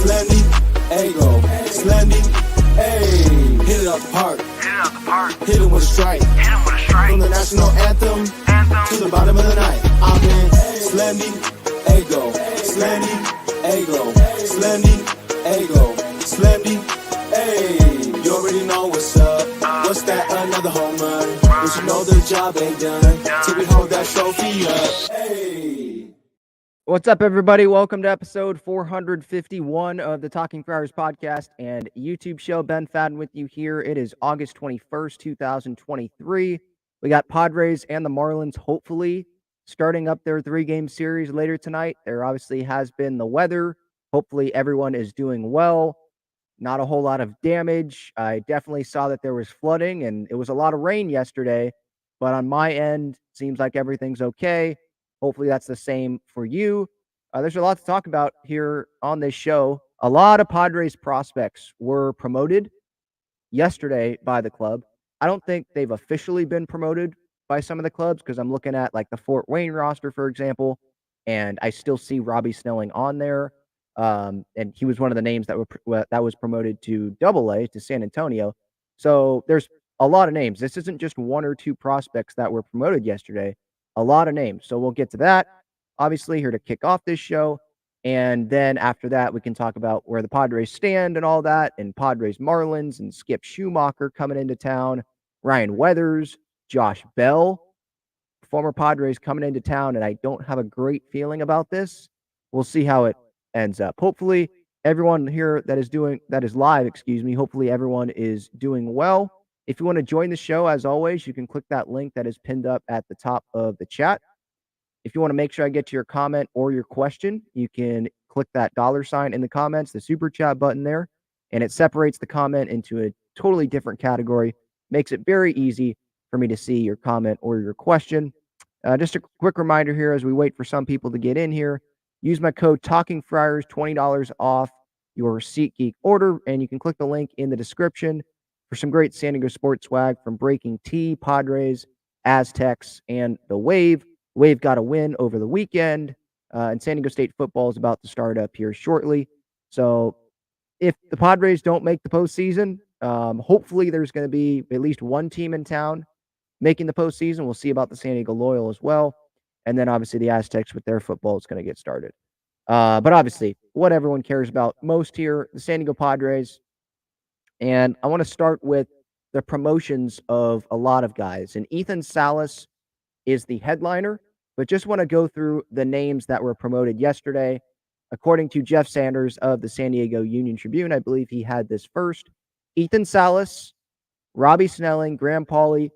Slendy, Ego, Slendy, hey. Hit it out the park. Hit it with a strike. From the national anthem to the bottom of the night. I'm in Slendy, Ego, Slendy, Ego, Slendy, Ego, Slendy, hey. You already know what's up. What's that? Another home run. But you know the job ain't done till we hold that trophy up. Hey. What's up, everybody? Welcome to episode 451 of the Talking Friars podcast and YouTube show. Ben Fadden with you here. It is August 21st, 2023. We got Padres and the Marlins hopefully starting up their three-game series later tonight. There obviously has been the weather. Hopefully everyone is doing well. Not a whole lot of damage. I definitely saw that there was flooding and it was a lot of rain yesterday. But on my end, seems like everything's okay. Hopefully that's the same for you. There's a lot to talk about here on this show. A lot of Padres prospects were promoted yesterday by the club. I don't think they've officially been promoted by some of the clubs because I'm looking at like the Fort Wayne roster, for example, and I still see Robby Snelling on there. And he was one of the names that was promoted to Double-A to San Antonio. So there's a lot of names. This isn't just one or two prospects that were promoted yesterday. A lot of names. So we'll get to that. Obviously, here to kick off this show. And then after that, we can talk about where the Padres stand and all that, and Padres Marlins and Skip Schumacher coming into town, Ryan Weathers, Josh Bell, former Padres coming into town, and I don't have a great feeling about this. We'll see how it ends up. Hopefully, everyone here that is live, hopefully everyone is doing well. If you want to join the show, as always, you can click that link that is pinned up at the top of the chat. If you want to make sure I get to your comment or your question, you can click that $sign in the comments, the super chat button there, and it separates the comment into a totally different category. Makes it very easy for me to see your comment or your question. Just a quick reminder here as we wait for some people to get in here, use my code TALKINGFRIARS, $20 off your SeatGeek order, and you can click the link in the description for some great San Diego sports swag from Breaking Tea, Padres, Aztecs, and the Wave. Wave got a win over the weekend, and San Diego State football is about to start up here shortly. So if the Padres don't make the postseason, hopefully there's going to be at least one team in town making the postseason. We'll see about the San Diego Loyal as well. And then obviously the Aztecs with their football is going to get started. But obviously what everyone cares about most here, the San Diego Padres. And I want to start with the promotions of a lot of guys. And Ethan Salas is the headliner, but just want to go through the names that were promoted yesterday. According to Jeff Sanders of the San Diego Union Tribune, I believe he had this first. Ethan Salas, Robby Snelling, Graham Pauley,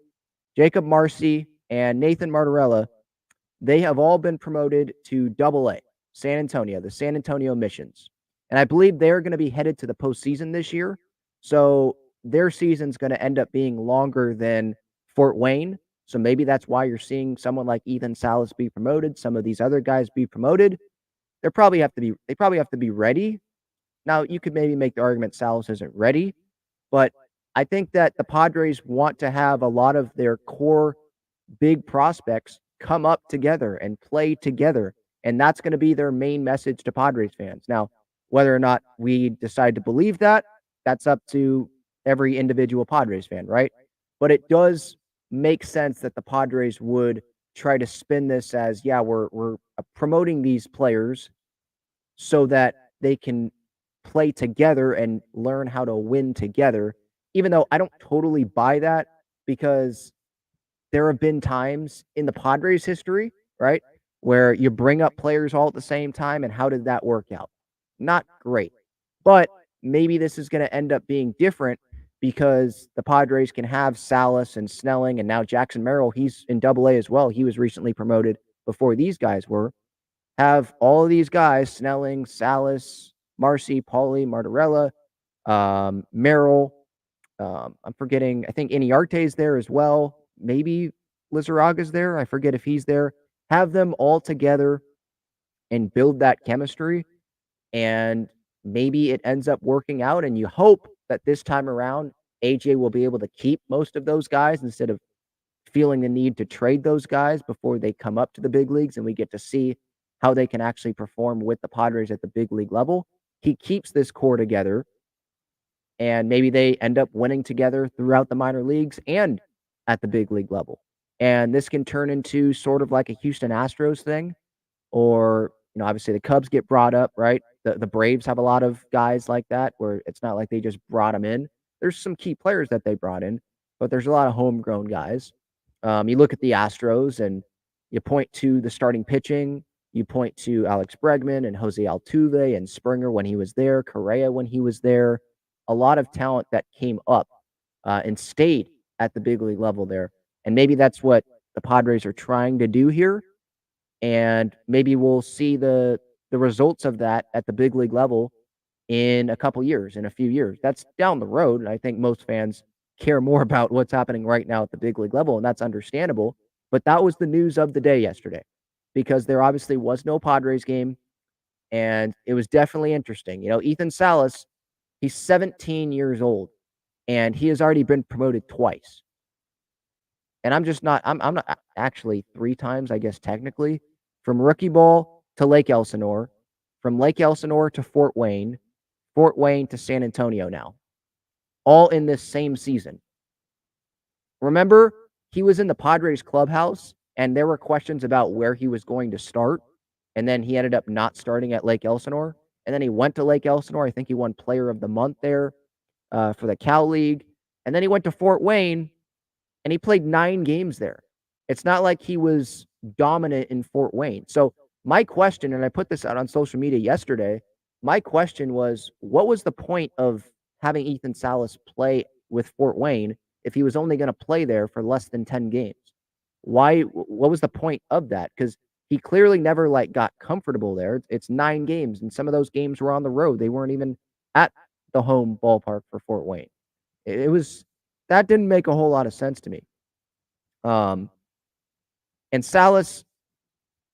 Jakob Marsee, and Nathan Martorella, they have all been promoted to Double-A, San Antonio, the San Antonio Missions. And I believe they're going to be headed to the postseason this year. So their season's going to end up being longer than Fort Wayne. So maybe that's why you're seeing someone like Ethan Salas be promoted, some of these other guys be promoted. They probably have to be ready. Now, you could maybe make the argument Salas isn't ready, but I think that the Padres want to have a lot of their core big prospects come up together and play together. And that's going to be their main message to Padres fans. Now, whether or not we decide to believe that, that's up to every individual Padres fan, right? But it does make sense that the Padres would try to spin this as, yeah, we're promoting these players so that they can play together and learn how to win together, even though I don't totally buy that because there have been times in the Padres history, right, where you bring up players all at the same time, and how did that work out? Not great. But maybe this is going to end up being different because the Padres can have Salas and Snelling, and now Jackson Merrill, he's in Double-A as well. He was recently promoted before these guys were. Have all of these guys, Snelling, Salas, Marsee, Pauley, Martorella, Merrill. I'm forgetting, I think Iniarte's there as well. Maybe Lizarraga's there. I forget if he's there. Have them all together and build that chemistry. And maybe it ends up working out, and you hope that this time around, AJ will be able to keep most of those guys instead of feeling the need to trade those guys before they come up to the big leagues, and we get to see how they can actually perform with the Padres at the big league level. he keeps this core together and maybe they end up winning together throughout the minor leagues and at the big league level. And this can turn into sort of like a Houston Astros thing, or, obviously the Cubs get brought up, right? The Braves have a lot of guys like that where it's not like they just brought them in. There's some key players that they brought in, but there's a lot of homegrown guys. You look at the Astros and you point to the starting pitching. You point to Alex Bregman and Jose Altuve and Springer when he was there, Correa when he was there. A lot of talent that came up and stayed at the big league level there. And maybe that's what the Padres are trying to do here. And maybe we'll see the results of that at the big league level in a couple years, in a few years. That's down the road. And I think most fans care more about what's happening right now at the big league level, and that's understandable. But that was the news of the day yesterday because there obviously was no Padres game, and it was definitely interesting. Ethan Salas, he's 17 years old, and he has already been promoted twice. And I'm not actually 3 times, I guess, technically, from rookie ball to Lake Elsinore, from Lake Elsinore to Fort Wayne to San Antonio now, all in this same season. Remember, he was in the Padres clubhouse, and there were questions about where he was going to start, and then he ended up not starting at Lake Elsinore, and then he went to Lake Elsinore. I think he won Player of the Month there for the Cal League, and then he went to Fort Wayne, and he played 9 games there. It's not like he was dominant in Fort Wayne. So my question, and I put this out on social media yesterday, my question was, what was the point of having Ethan Salas play with Fort Wayne if he was only going to play there for less than 10 games? What was the point of that? Because he clearly never got comfortable there. It's 9 games, and some of those games were on the road. They weren't even at the home ballpark for Fort Wayne. That didn't make a whole lot of sense to me. And Salas,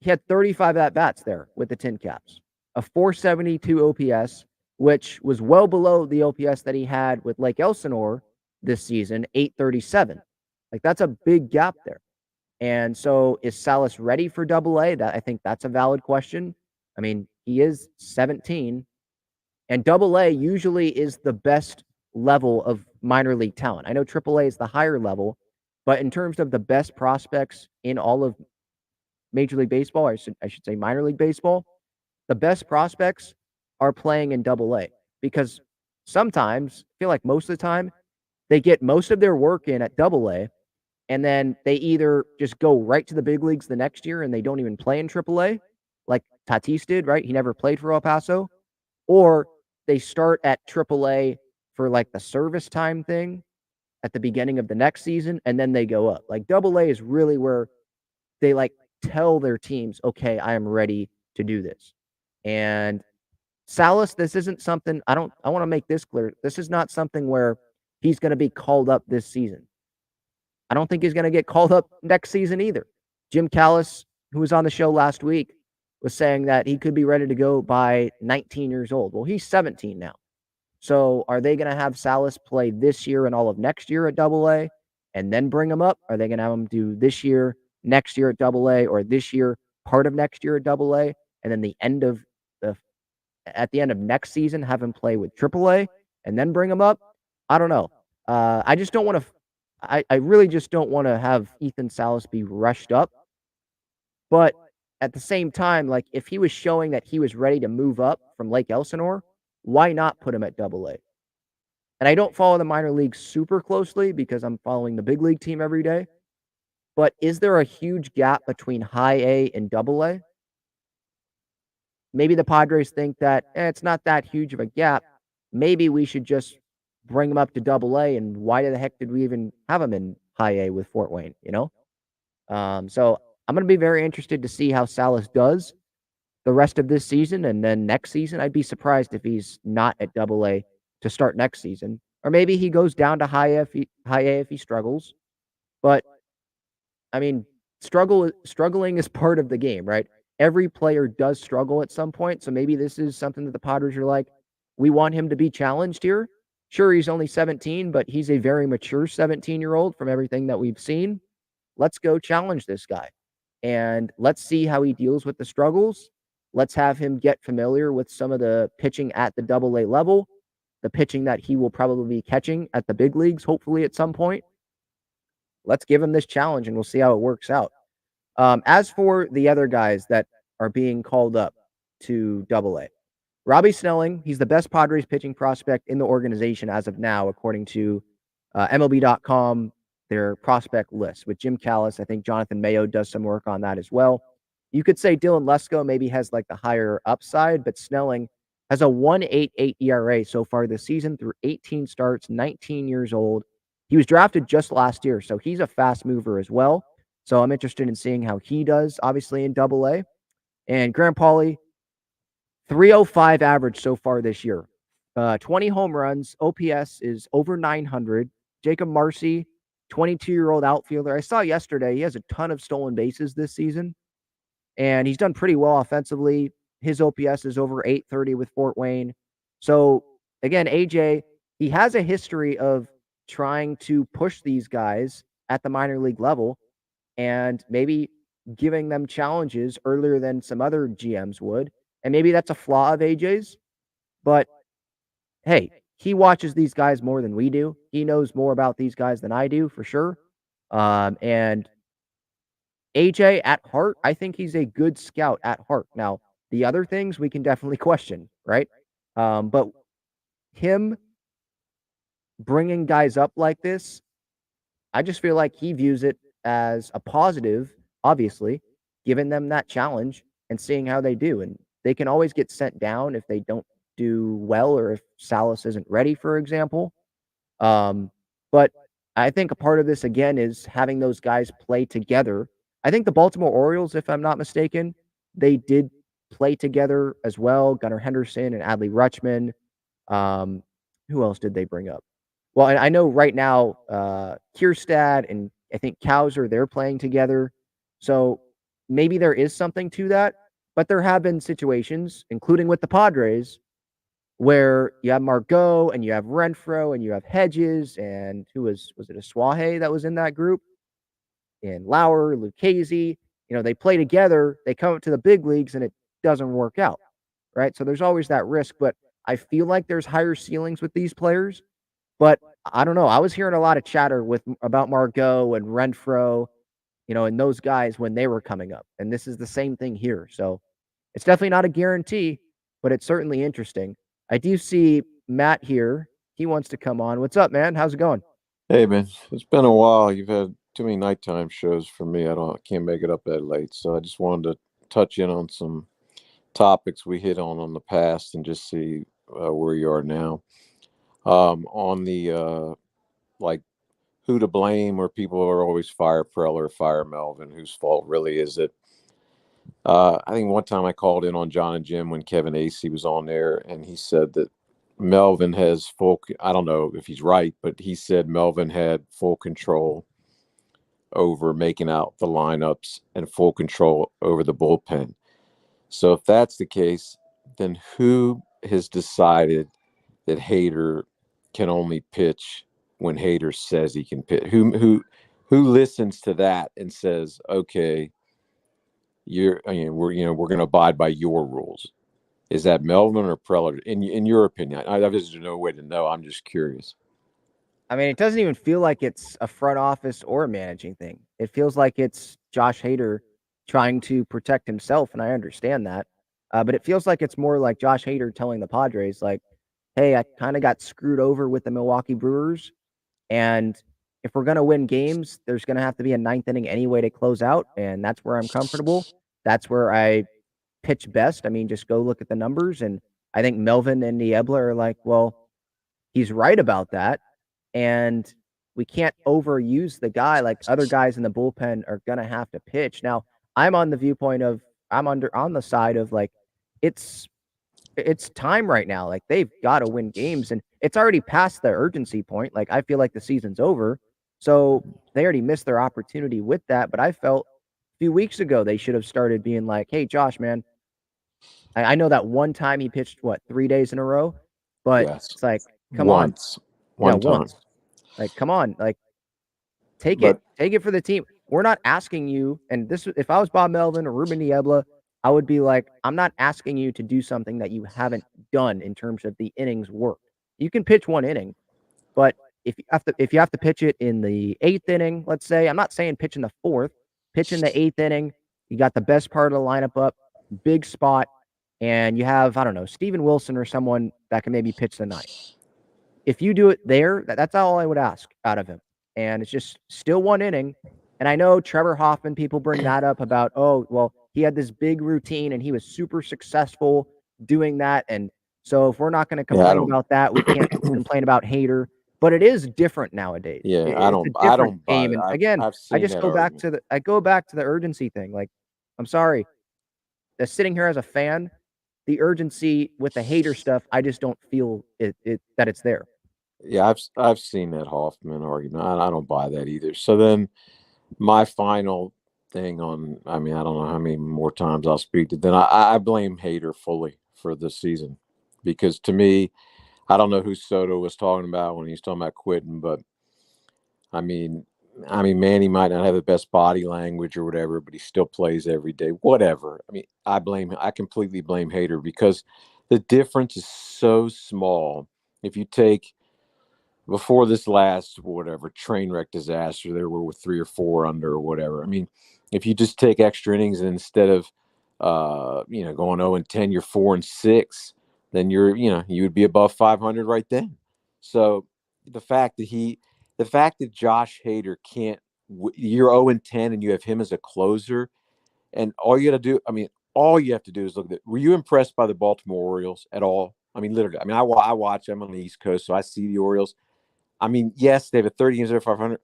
he had 35 at-bats there with the Tin Caps, a 472 OPS, which was well below the OPS that he had with Lake Elsinore this season, 837. That's a big gap there. And so is Salas ready for Double-A? I think that's a valid question. I mean, he is 17, and Double-A usually is the best level of minor league talent. I know Triple-A is the higher level, but in terms of the best prospects in all of Major League Baseball, I should say minor league baseball, the best prospects are playing in Double-A because sometimes, I feel like most of the time, they get most of their work in at Double-A, and then they either just go right to the big leagues the next year and they don't even play in Triple-A, like Tatis did, right? He never played for El Paso. Or they start at Triple-A for the service time thing at the beginning of the next season, and then they go up. Double-A is really where they tell their teams, okay, I am ready to do this. And Salas, this isn't something, I want to make this clear. This is not something where he's going to be called up this season. I don't think he's going to get called up next season either. Jim Callis, who was on the show last week, was saying that he could be ready to go by 19 years old. Well, he's 17 now. So are they going to have Salas play this year and all of next year at Double-A and then bring him up? Are they going to have him do this year, next year at Double-A, or this year, part of next year at Double-A, and then at the end of next season have him play with Triple-A and then bring him up? I don't know. I just don't want to. I really just don't want to have Ethan Salas be rushed up. But at the same time, if he was showing that he was ready to move up from Lake Elsinore, why not put him at Double-A? And I don't follow the minor leagues super closely because I'm following the big league team every day. But is there a huge gap between High A and Double-A? Maybe the Padres think that it's not that huge of a gap. Maybe we should just bring him up to Double-A, and why the heck did we even have him in High A with Fort Wayne, So I'm going to be very interested to see how Salas does the rest of this season, and then next season, I'd be surprised if he's not at Double-A to start next season. Or maybe he goes down to High A if he struggles. But, I mean, struggling is part of the game, right? Every player does struggle at some point, so maybe this is something that the Padres are like, we want him to be challenged here. Sure, he's only 17, but he's a very mature 17-year-old from everything that we've seen. Let's go challenge this guy, and let's see how he deals with the struggles. Let's have him get familiar with some of the pitching at the Double-A level, the pitching that he will probably be catching at the big leagues, hopefully at some point. Let's give him this challenge and we'll see how it works out. As for the other guys that are being called up to Double-A, Robby Snelling, he's the best Padres pitching prospect in the organization as of now, according to MLB.com, their prospect list. With Jim Callis, I think Jonathan Mayo does some work on that as well. You could say Dillon Lesko maybe has like the higher upside, but Snelling has a 1.88 ERA so far this season through 18 starts, 19 years old. He was drafted just last year, so he's a fast mover as well. So I'm interested in seeing how he does, obviously, in Double-A. And Grant Pauley, 305 average so far this year. 20 home runs. OPS is over 900. Jakob Marsee, 22-year-old outfielder. I saw yesterday he has a ton of stolen bases this season, and he's done pretty well offensively. His OPS is over 830 with Fort Wayne. So, again, AJ, he has a history of trying to push these guys at the minor league level and maybe giving them challenges earlier than some other GMs would. And maybe that's a flaw of AJ's, but hey, he watches these guys more than we do. He knows more about these guys than I do, for sure. And AJ at heart, I think he's a good scout at heart. Now, the other things we can definitely question, right? But him bringing guys up like this, I just feel like he views it as a positive, obviously, giving them that challenge and seeing how they do. And they can always get sent down if they don't do well or if Salas isn't ready, for example. But I think a part of this, again, is having those guys play together. I think the Baltimore Orioles, if I'm not mistaken, they did play together as well. Gunnar Henderson and Adley Rutschman. Who else did they bring up? Well, I know right now, Kierstad and I think Kauser, they're playing together. So maybe there is something to that. But there have been situations, including with the Padres, where you have Margot and you have Renfroe and you have Hedges and who was it Aswahe that was in that group? And Lauer, Lucchese, they play together, they come up to the big leagues and it doesn't work out, right? So there's always that risk, but I feel like there's higher ceilings with these players. But I don't know. I was hearing a lot of chatter about Margot and Renfroe, and those guys when they were coming up. And this is the same thing here. So it's definitely not a guarantee, but it's certainly interesting. I do see Matt here. He wants to come on. What's up, man? How's it going? Hey, man. It's been a while. You've had too many nighttime shows for me. I can't make it up that late. So I just wanted to touch in on some topics we hit on the past and just see where you are now. On the like who to blame, where people are always fire Preller, fire Melvin, whose fault really is it? I think one time I called in on John and Jim when Kevin Acey was on there, and he said that Melvin has I don't know if he's right, but he said Melvin had full control over making out the lineups and full control over the bullpen. So if that's the case, then who has decided that Hader can only pitch when Hader says he can pitch? Who listens to that and says, okay, we're going to abide by your rules? Is that Melvin or Preller? In your opinion, there's no way to know. I'm just curious. I mean, it doesn't even feel like it's a front office or a managing thing. It feels like it's Josh Hader trying to protect himself, and I understand that. But it feels like it's more like Josh Hader telling the Padres, like, hey, I kind of got screwed over with the Milwaukee Brewers, and if we're going to win games, there's going to have to be a ninth inning anyway to close out, and that's where I'm comfortable. That's where I pitch best. I mean, just go look at the numbers, and I think Melvin and Niebla are like, well, he's right about that. And we can't overuse the guy. Like other guys in the bullpen are going to have to pitch. Now, I'm on the viewpoint of on the side of like it's time right now. Like they've got to win games, and it's already past the urgency point. Like I feel like the season's over. So they already missed their opportunity with that. But I felt a few weeks ago they should have started being like, hey, Josh, man, I know that one time he pitched 3 days in a row, but Yes. it's like, come once. on. One time. Once. Like, come on, like, take it for the team. We're not asking you. And this, if I was Bob Melvin or Ruben Niebla, I would be like, I'm not asking you to do something that you haven't done in terms of the innings worked. You can pitch one inning, but if you have to pitch it in the 8th inning, let's say, I'm not saying pitch in the 4th, pitch in the 8th inning, you got the best part of the lineup up, big spot, and you have, I don't know, Steven Wilson or someone that can maybe pitch the 9th. If you do it there, that's all I would ask out of him. And it's just still one inning. And I know Trevor Hoffman, people bring that up about, oh, well, he had this big routine and he was super successful doing that. And so if we're not going to complain about that, we can't complain about Hader. But it is different nowadays. Yeah, It's a different game. And again, I've I seen just that go back argument. to the urgency thing. Like, I'm sorry, sitting here as a fan, the urgency with the Hader stuff, I just don't feel that it's there. Yeah, I've seen that Hoffman argument. I don't buy that either. So then my final thing on, I mean, I don't know how many more times I'll speak to. Then I blame Hader fully for this season, because to me, I don't know who Soto was talking about when he's talking about quitting, but I mean, Manny might not have the best body language or whatever, but he still plays every day. Whatever. I mean, I completely blame Hader, because the difference is so small. If you take before this last whatever train wreck disaster, there were 3 or 4 under or whatever. I mean, if you just take extra innings and instead of going 0-10, you're 4-6, then you would be above 500 right then. So the fact that Josh Hader can't, you're 0-10 and you have him as a closer, and all you have to do is look at. Were you impressed by the Baltimore Orioles at all? I mean, literally. I mean, I watch them on the East Coast, so I see the Orioles. I mean, yes, they have a 30 games over 500.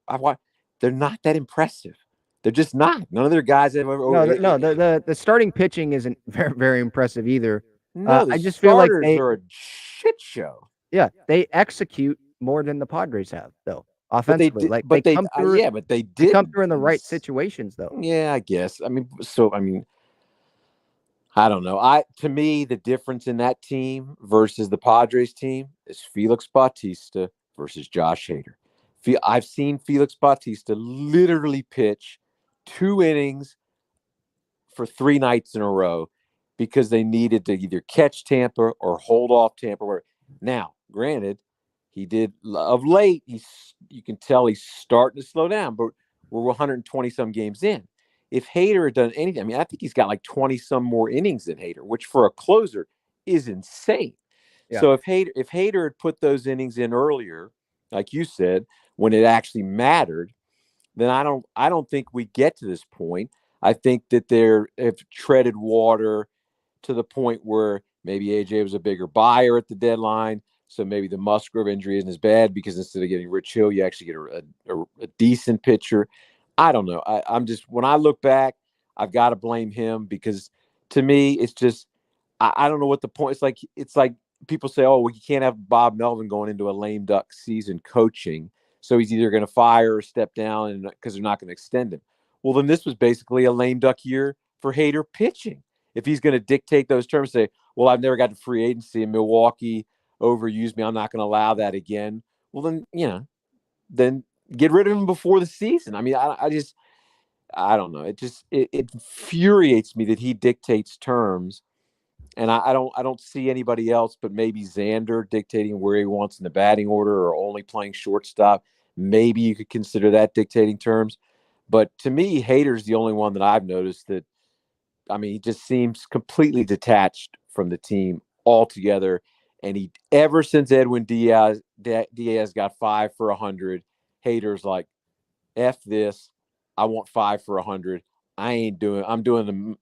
They're not that impressive. They're just not. None of their guys have ever. The starting pitching isn't very, very impressive either. No, the I just feel like starters are a shit show. Yeah, they execute more than the Padres have, though, offensively. But they come through. they They did come through in the right situations, though. Yeah, I guess. I mean, I don't know. To me, the difference in that team versus the Padres team is Felix Bautista versus Josh Hader. I've seen Felix Bautista literally pitch 2 innings for 3 nights in a row because they needed to either catch Tampa or hold off Tampa. Now, granted, he did of late. You can tell he's starting to slow down, but we're 120 some games in. If Hader had done anything, I mean, I think he's got like 20 some more innings than Hader, which for a closer is insane. Yeah. So if Hader had put those innings in earlier, like you said, when it actually mattered, then I don't think we get to this point. I think that have treaded water to the point where maybe AJ was a bigger buyer at the deadline. So maybe the Musgrove injury isn't as bad, because instead of getting Rich Hill, you actually get a decent pitcher. I don't know. I'm just, when I look back, I've got to blame him, because to me, it's just, I don't know what the point. It's like people say, oh, well, you can't have Bob Melvin going into a lame duck season coaching, so he's either going to fire or step down, because they're not going to extend him. Well, then this was basically a lame duck year for Hader pitching. If he's going to dictate those terms, say, well, I've never got to free agency in Milwaukee, overused me, I'm not going to allow that again. Well, then, then get rid of him before the season. I mean, I don't know. It infuriates me that he dictates terms, and I don't see anybody else but maybe Xander dictating where he wants in the batting order, or only playing shortstop. Maybe you could consider that dictating terms. But to me, Hader's the only one that I've noticed that, I mean, he just seems completely detached from the team altogether. And ever since Edwin Diaz got 5 for 100, Hader's like, F this. I want 5 for 100. I'm doing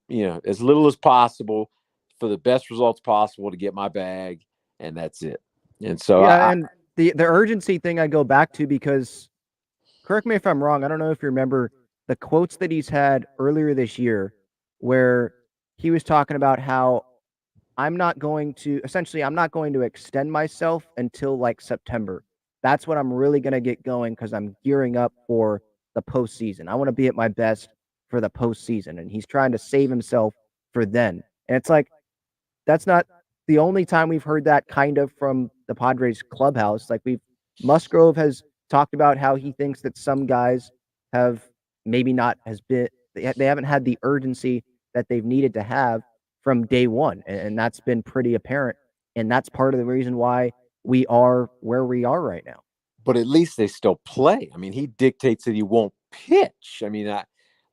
as little as possible for the best results possible to get my bag, and that's it. And so and the urgency thing I go back to, because, correct me if I'm wrong, I don't know if you remember the quotes that he's had earlier this year, where he was talking about how I'm not going to extend myself until like September. That's when I'm really going to get going, because I'm gearing up for the postseason. I want to be at my best for the postseason. And he's trying to save himself for then. And it's like, that's not the only time we've heard that kind of from the Padres clubhouse. Like, Musgrove has talked about how he thinks that some guys have maybe not they haven't had the urgency that they've needed to have. from day one. And that's been pretty apparent. And that's part of the reason why we are where we are right now. But at least they still play. I mean, he dictates that he won't pitch. I mean,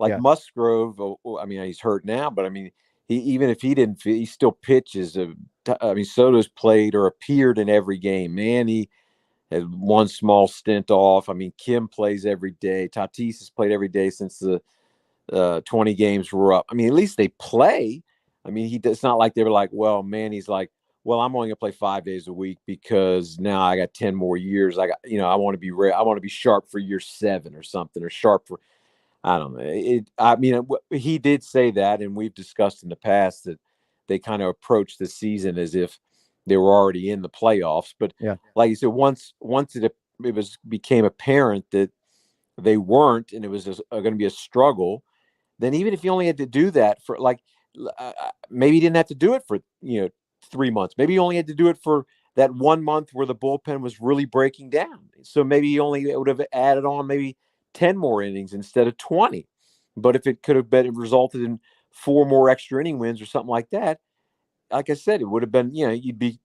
like Musgrove, I mean, he's hurt now, but I mean, even if he didn't, he still pitches. I mean, Soto's played or appeared in every game. Manny had one small stint off. I mean, Kim plays every day. Tatis has played every day since the 20 games were up. I mean, at least they play. I mean, it's not like they were like, well, Manny's like, well, I'm only gonna play 5 days a week because now I got 10 more years. I want to be I want to be sharp for year 7 or something, or sharp for, I don't know. I mean, he did say that, and we've discussed in the past that they kind of approached the season as if they were already in the playoffs. But like you said, once it became apparent that they weren't, and it was going to be a struggle, then even if you only had to do that for maybe you didn't have to do it for 3 months. Maybe you only had to do it for that 1 month where the bullpen was really breaking down. So maybe you only would have added on maybe 10 more innings instead of 20. But if it could have resulted in 4 more extra inning wins or something like that, like I said, it would have been, you'd be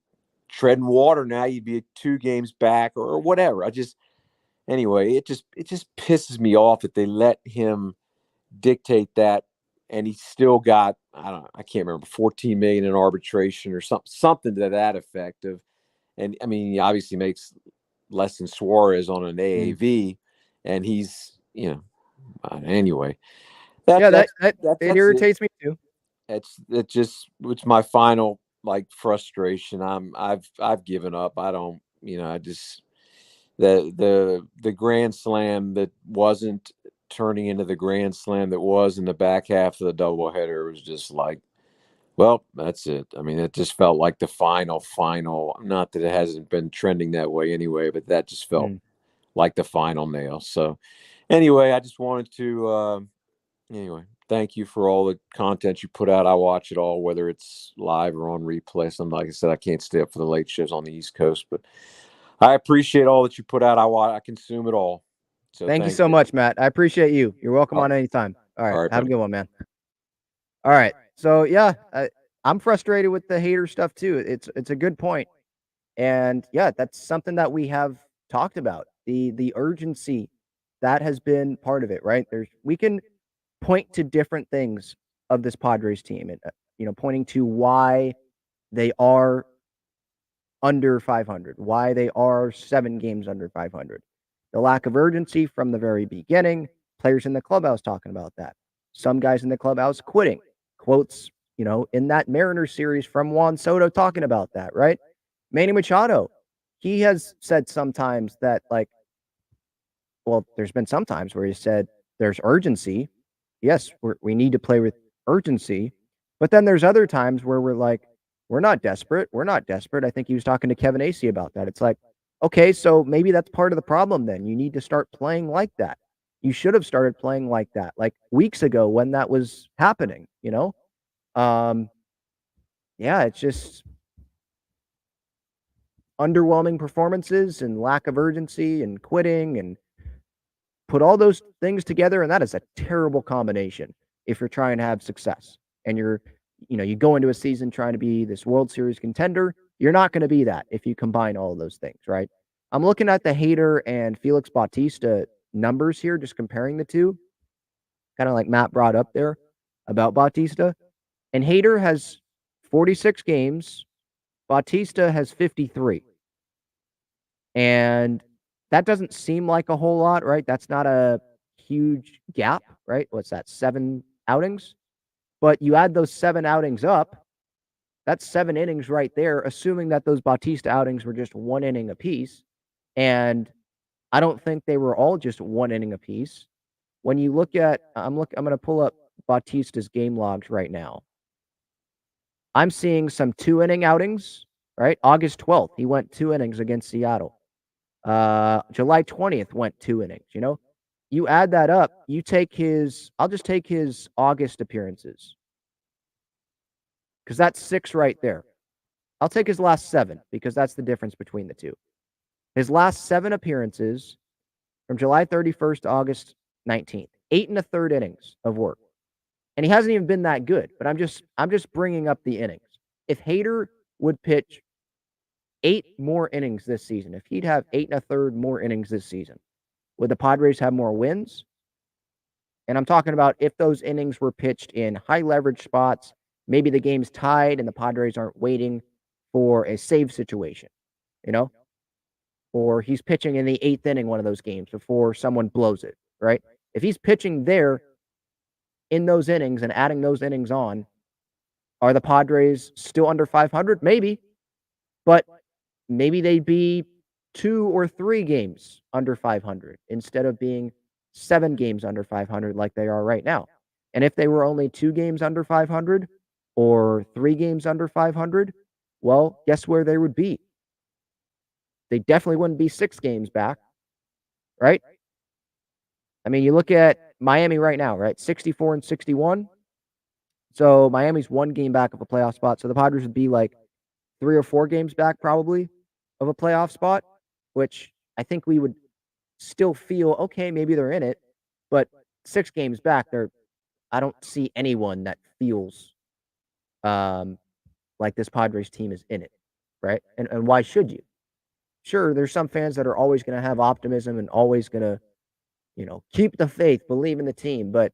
treading water now. You'd be 2 games back or whatever. Anyway, it just pisses me off that they let him dictate that. And he still got, I can't remember, $14 million in arbitration or something to that effect. And I mean, he obviously makes less than Suarez on an AAV, and he's, anyway. It irritates me too. It's my final frustration. I've given up. I don't, I just, the grand slam that wasn't turning into the grand slam that was in the back half of the doubleheader was just like, well, that's it. I mean, it just felt like the final. Not that it hasn't been trending that way anyway, but that just felt like the final nail. So, anyway, I just wanted to, thank you for all the content you put out. I watch it all, whether it's live or on replay. Like I said, I can't stay up for the late shows on the East Coast, but I appreciate all that you put out. I consume it all. So thank you so much, Matt. I appreciate you. You're welcome on anytime. All right. Have buddy. a good one, man. All right. So I'm frustrated with the hater stuff too. It's a good point. And that's something that we have talked about. The urgency that has been part of it, right? We can point to different things of this Padres team and pointing to why they are under 500, why they are 7 games under 500. The lack of urgency from the very beginning, players in the clubhouse talking about that. Some guys in the clubhouse quitting. Quotes, in that Mariners series from Juan Soto talking about that, right? Manny Machado, he has said sometimes that there's been some times where he said there's urgency. Yes, we need to play with urgency. But then there's other times where we're like, we're not desperate. We're not desperate. I think he was talking to Kevin Acee about that. It's like, okay, so maybe that's part of the problem then. You need to start playing like that. You should have started playing like that, like weeks ago when that was happening, it's just underwhelming performances and lack of urgency and quitting, and put all those things together, and that is a terrible combination if you're trying to have success and you go into a season trying to be this World Series contender. You're not going to be that if you combine all of those things, right? I'm looking at the Hader and Felix Bautista numbers here, just comparing the two, kind of like Matt brought up there about Bautista. And Hader has 46 games. Bautista has 53. And that doesn't seem like a whole lot, right? That's not a huge gap, right? What's that, 7 outings? But you add those 7 outings up, that's 7 innings right there, assuming that those Bautista outings were just 1 inning apiece. And I don't think they were all just 1 inning apiece. When you look at, I'm going to pull up Bautista's game logs right now. I'm seeing some 2-inning outings, right? August 12th, he went 2 innings against Seattle. July 20th went 2 innings, You add that up, I'll just take his August appearances, because that's 6 right there. I'll take his last 7, because that's the difference between the two. His last 7 appearances from July 31st to August 19th, 8 1/3 innings of work. And he hasn't even been that good. But I'm just bringing up the innings. If Hader would pitch 8 more innings this season, if he'd have 8 1/3 more innings this season, would the Padres have more wins? And I'm talking about if those innings were pitched in high leverage spots, maybe the game's tied and the Padres aren't waiting for a save situation, you know? Or he's pitching in the 8th inning one of those games before someone blows it, right? If he's pitching there in those innings and adding those innings on, are the Padres still under 500? Maybe, but maybe they'd be 2 or 3 games under 500 instead of being 7 games under 500 like they are right now. And if they were only 2 games under 500 or 3 games under 500, well, guess where they would be? They definitely wouldn't be 6 games back, right? I mean, you look at Miami right now, right? 64 and 61. So Miami's 1 game back of a playoff spot. So the Padres would be like 3 or 4 games back probably of a playoff spot, which I think we would still feel, okay, maybe they're in it, but 6 games back, I don't see anyone that feels like this Padres team is in it, right? And why should you? Sure, there's some fans that are always going to have optimism and always going to, keep the faith, believe in the team, but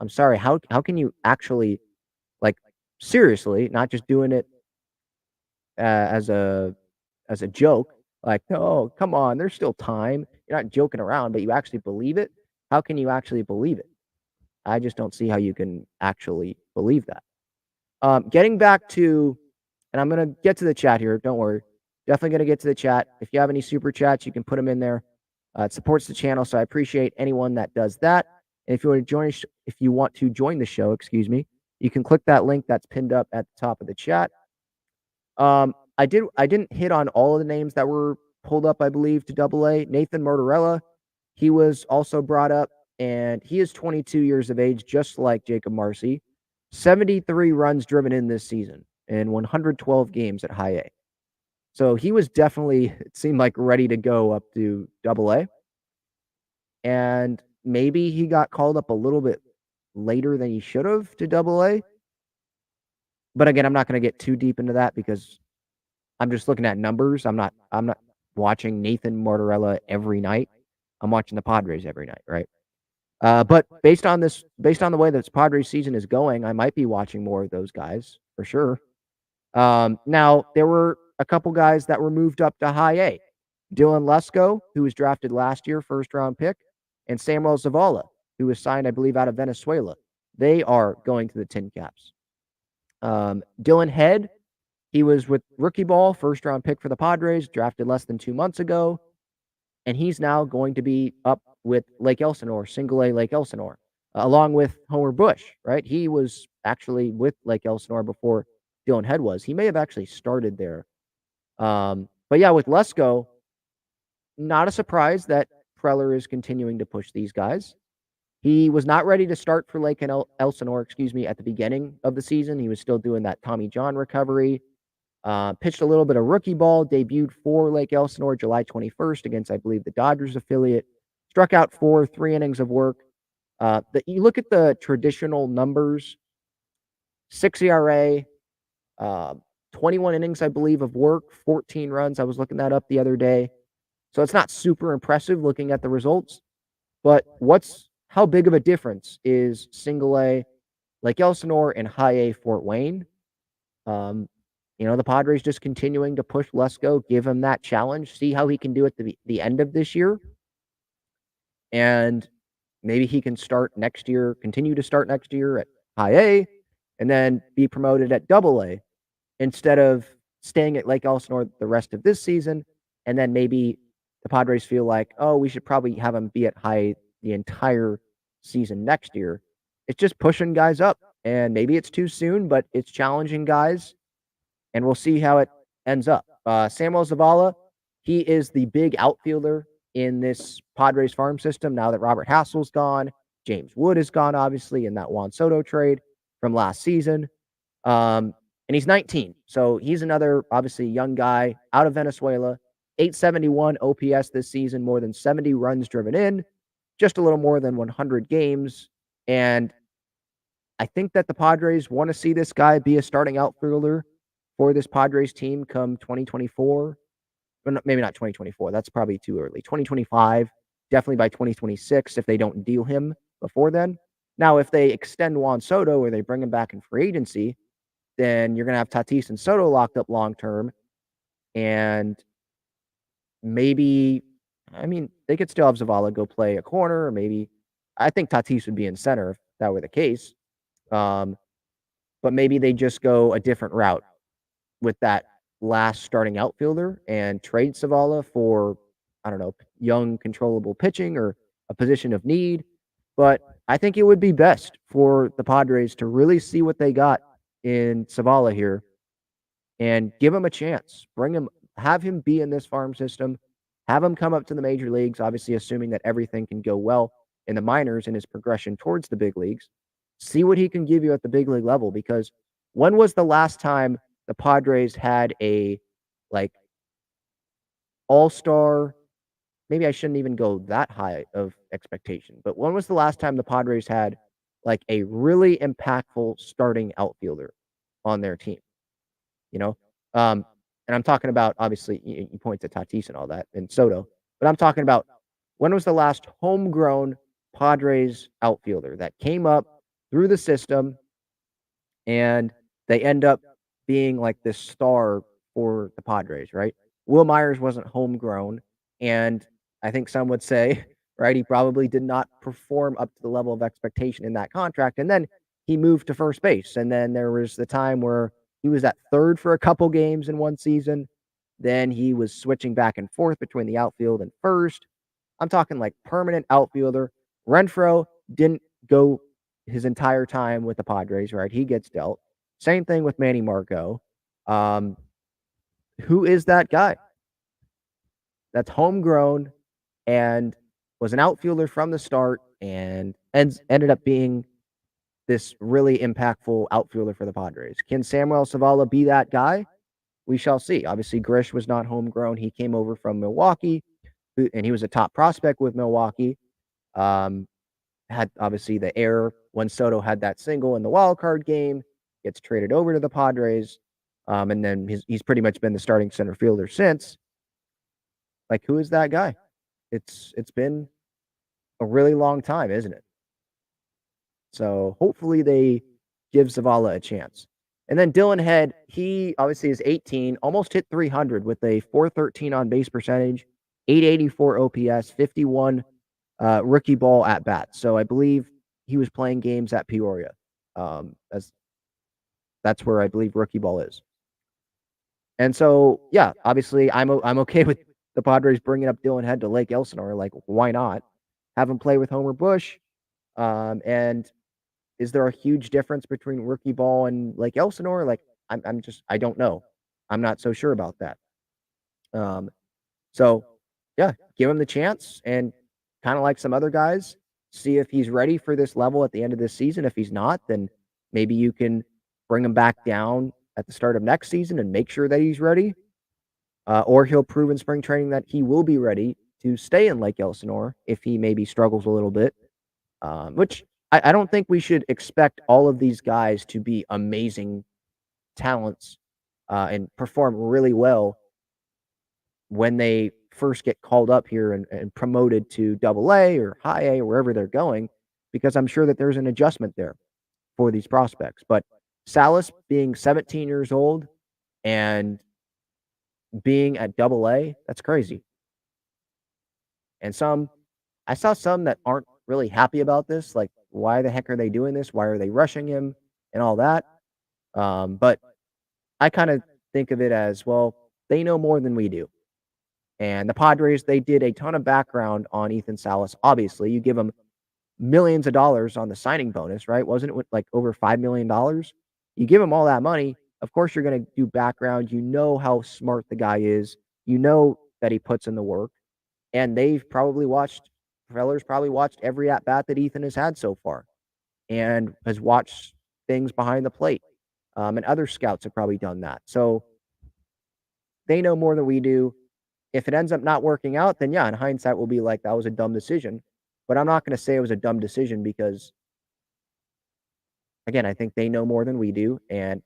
I'm sorry, how can you actually, like, seriously, not just doing it as a joke, like, "Oh, come on, there's still time." You're not joking around, but you actually believe it? How can you actually believe it? I just don't see how you can actually believe that. Getting back to, and I'm gonna get to the chat here, don't worry. Definitely gonna get to the chat. If you have any super chats, you can put them in there. It supports the channel, so I appreciate anyone that does that. And if you want to join the show, excuse me, you can click that link that's pinned up at the top of the chat. I didn't hit on all of the names that were pulled up, I believe, to Double-A. Nathan Martorella, he was also brought up, and he is 22 years of age, just like Jakob Marsee. 73 runs driven in this season in 112 games at high A. So he was definitely, it seemed like, ready to go up to Double-A. And maybe he got called up a little bit later than he should have to Double-A. But again, I'm not going to get too deep into that because I'm just looking at numbers. I'm not watching Nathan Martorella every night. I'm watching the Padres every night, right? But based on the way this Padres season is going, I might be watching more of those guys for sure. Now there were a couple guys that were moved up to high A. Dillon Lesko, who was drafted last year, 1st-round pick, and Samuel Zavala, who was signed, I believe, out of Venezuela. They are going to the Tin Caps. Dylan Head, he was with rookie ball, 1st-round pick for the Padres, drafted less than 2 months ago, and he's now going to be up with Lake Elsinore, Single-A Lake Elsinore, along with Homer Bush, right? He was actually with Lake Elsinore before Dylan Head was. He may have actually started there. But yeah, with Lesko, not a surprise that Preller is continuing to push these guys. He was not ready to start for Lake and Elsinore, at the beginning of the season. He was still doing that Tommy John recovery. Pitched a little bit of rookie ball, debuted for Lake Elsinore July 21st against, I believe, the Dodgers affiliate. Struck out 3 innings of work. You look at the traditional numbers, 6 ERA, 21 innings, I believe, of work, 14 runs. I was looking that up the other day. So it's not super impressive looking at the results. But how big of a difference is Single-A Lake Elsinore and high A Fort Wayne? The Padres just continuing to push Lesko, give him that challenge, see how he can do it at the end of this year. And maybe he can continue to start next year at high A, and then be promoted at Double-A instead of staying at Lake Elsinore the rest of this season. And then maybe the Padres feel like, oh, we should probably have him be at high A the entire season next year. It's just pushing guys up, and maybe it's too soon, but it's challenging guys, and we'll see how it ends up. Samuel Zavala, he is the big outfielder in this Padres farm system now that Robert Hassel's gone. James Wood is gone, obviously, in that Juan Soto trade from last season. And he's 19, so he's another, obviously, young guy out of Venezuela. 871 OPS this season, more than 70 runs driven in, just a little more than 100 games. And I think that the Padres want to see this guy be a starting outfielder for this Padres team come 2024. Well, maybe not 2024. That's probably too early. 2025, definitely by 2026 if they don't deal him before then. Now, if they extend Juan Soto or they bring him back in free agency, then you're going to have Tatis and Soto locked up long term. And maybe, I mean, they could still have Zavala go play a corner, or maybe I think Tatis would be in center if that were the case. But maybe they just go a different route with that last starting outfielder and trade Zavala for, I don't know, young, controllable pitching or a position of need. But I think it would be best for the Padres to really see what they got in Zavala here and give him a chance. Bring him, have him be in this farm system, have him come up to the major leagues, obviously assuming that everything can go well in the minors in his progression towards the big leagues. See what he can give you at the big league level, because when was the last time the Padres had a like all-star, maybe I shouldn't even go that high of expectation, but when was the last time the Padres had like a really impactful starting outfielder on their team? You know, and I'm talking about, obviously you point to Tatis and all that and Soto, but I'm talking about when was the last homegrown Padres outfielder that came up through the system and they end up being like this star for the Padres, right? Will Myers wasn't homegrown, and I think some would say, right, he probably did not perform up to the level of expectation in that contract. And then he moved to first base, and then there was the time where he was at third for a couple games in one season. Then he was switching back and forth between the outfield and first. I'm talking like permanent outfielder. Renfroe didn't go his entire time with the Padres, right? He gets dealt. Same thing with Manny Marco. Who is that guy that's homegrown and was an outfielder from the start and ended up being this really impactful outfielder for the Padres? Can Samuel Zavala be that guy? We shall see. Obviously, Grish was not homegrown. He came over from Milwaukee, and he was a top prospect with Milwaukee. Had obviously the error when Soto had that single in the wild card game, gets traded over to the Padres, and then he's pretty much been the starting center fielder since. Like, who is that guy? It's been a really long time, isn't it? So hopefully they give Zavala a chance. And then Dillon Head, he obviously is 18, almost hit 300 with a 413 on base percentage, 884 OPS, 51 rookie ball at bat. So I believe he was playing games at Peoria. That's where I believe rookie ball is. And so, yeah, obviously I'm okay with the Padres bringing up Dillon Head to Lake Elsinore. Like, why not have him play with Homer Bush? And is there a huge difference between rookie ball and Lake Elsinore? Like, I don't know. I'm not so sure about that. So yeah, give him the chance, and kind of like some other guys, see if he's ready for this level at the end of this season. If he's not, then maybe you can bring him back down at the start of next season and make sure that he's ready. Or he'll prove in spring training that he will be ready to stay in Lake Elsinore if he maybe struggles a little bit. Which I don't think we should expect all of these guys to be amazing talents and perform really well when they first get called up here and promoted to Double-A or High A or wherever they're going, because I'm sure that there's an adjustment there for these prospects. But Salas being 17 years old and being at Double-A, that's crazy. And I saw some that aren't really happy about this. Like, why the heck are they doing this? Why are they rushing him and all that? But I kind of think of it as, well, they know more than we do. And the Padres, they did a ton of background on Ethan Salas. Obviously, you give him millions of dollars on the signing bonus, right? Wasn't it like over $5 million? You give him all that money. Of course, you're going to do background. You know how smart the guy is. You know that he puts in the work. And they've probably watched, Feller's probably watched every at bat that Ethan has had so far and has watched things behind the plate. And other scouts have probably done that. So they know more than we do. If it ends up not working out, then yeah, in hindsight, we'll be like, that was a dumb decision. But I'm not going to say it was a dumb decision because Again, I think they know more than we do. And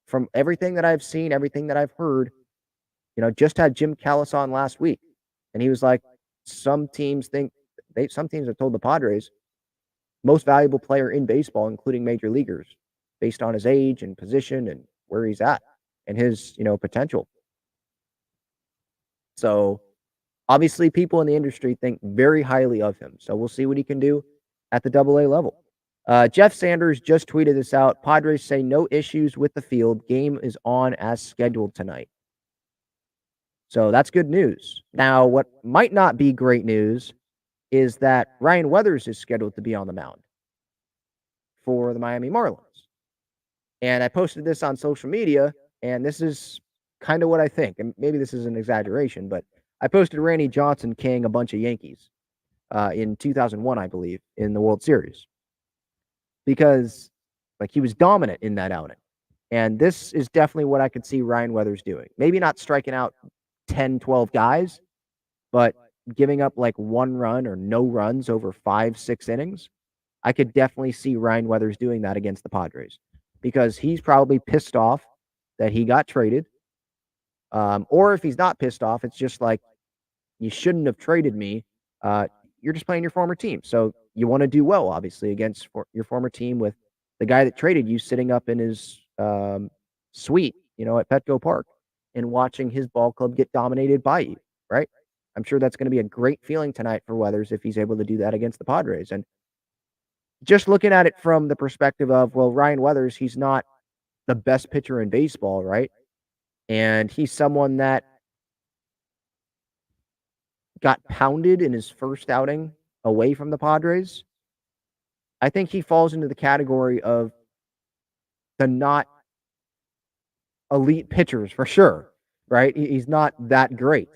from everything that I've seen, everything that I've heard, just had Jim Callis on last week. And he was like, some teams have told the Padres most valuable player in baseball, including major leaguers, based on his age and position and where he's at and his, potential. So obviously people in the industry think very highly of him. So we'll see what he can do at the AA level. Jeff Sanders just tweeted this out. Padres say no issues with the field. Game is on as scheduled tonight. So that's good news. Now, what might not be great news is that Ryan Weathers is scheduled to be on the mound for the Miami Marlins. And I posted this on social media, and this is kind of what I think. And maybe this is an exaggeration, but I posted Randy Johnson carrying a bunch of Yankees in 2001, I believe, in the World Series. Because he was dominant in that outing. And this is definitely what I could see Ryan Weathers doing. Maybe not striking out 10, 12 guys, but giving up one run or no runs over 5, 6 innings. I could definitely see Ryan Weathers doing that against the Padres because he's probably pissed off that he got traded. Or if he's not pissed off, it's just you shouldn't have traded me. You're just playing your former team. So you want to do well, obviously, against your former team with the guy that traded you sitting up in his suite, at Petco Park and watching his ball club get dominated by you, right? I'm sure that's going to be a great feeling tonight for Weathers if he's able to do that against the Padres. And just looking at it from the perspective of, well, Ryan Weathers, he's not the best pitcher in baseball, right? And he's someone that got pounded in his first outing away from the Padres. I think he falls into the category of the not elite pitchers for sure, right? He's not that great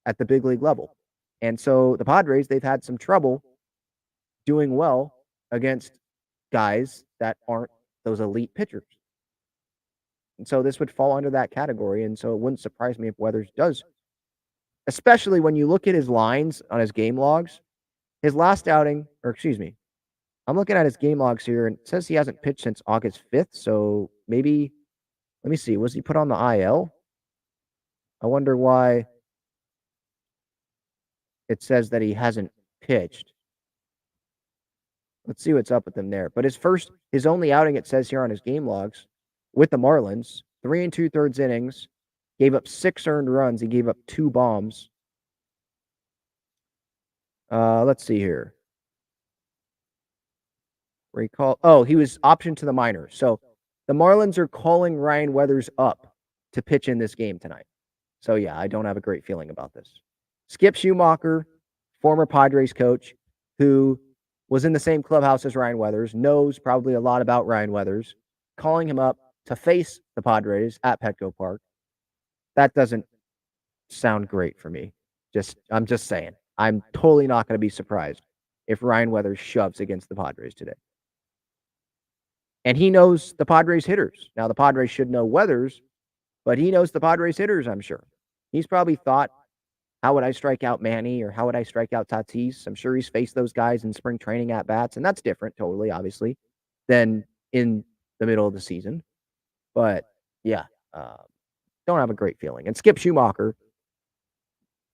at the big league level. And so the Padres, they've had some trouble doing well against guys that aren't those elite pitchers. And so this would fall under that category. And so it wouldn't surprise me if Weathers does, especially when you look at his lines on his game logs. His last outing, I'm looking at his game logs here, and it says he hasn't pitched since August 5th. So maybe, let me see, was he put on the IL? I wonder why it says that he hasn't pitched. Let's see what's up with him there. But his only outing, it says here on his game logs, with the Marlins, 3 2/3 innings, gave up 6 earned runs. He gave up 2 bombs. Let's see here. He was optioned to the minors. So the Marlins are calling Ryan Weathers up to pitch in this game tonight. So yeah, I don't have a great feeling about this. Skip Schumacher, former Padres coach, who was in the same clubhouse as Ryan Weathers, knows probably a lot about Ryan Weathers, calling him up to face the Padres at Petco Park. That doesn't sound great for me. I'm just saying. I'm totally not going to be surprised if Ryan Weathers shoves against the Padres today. And he knows the Padres hitters. Now, the Padres should know Weathers, but he knows the Padres hitters, I'm sure. He's probably thought, how would I strike out Manny or how would I strike out Tatis? I'm sure he's faced those guys in spring training at bats, and that's different, totally, obviously, than in the middle of the season. But, yeah, don't have a great feeling. And Skip Schumacher,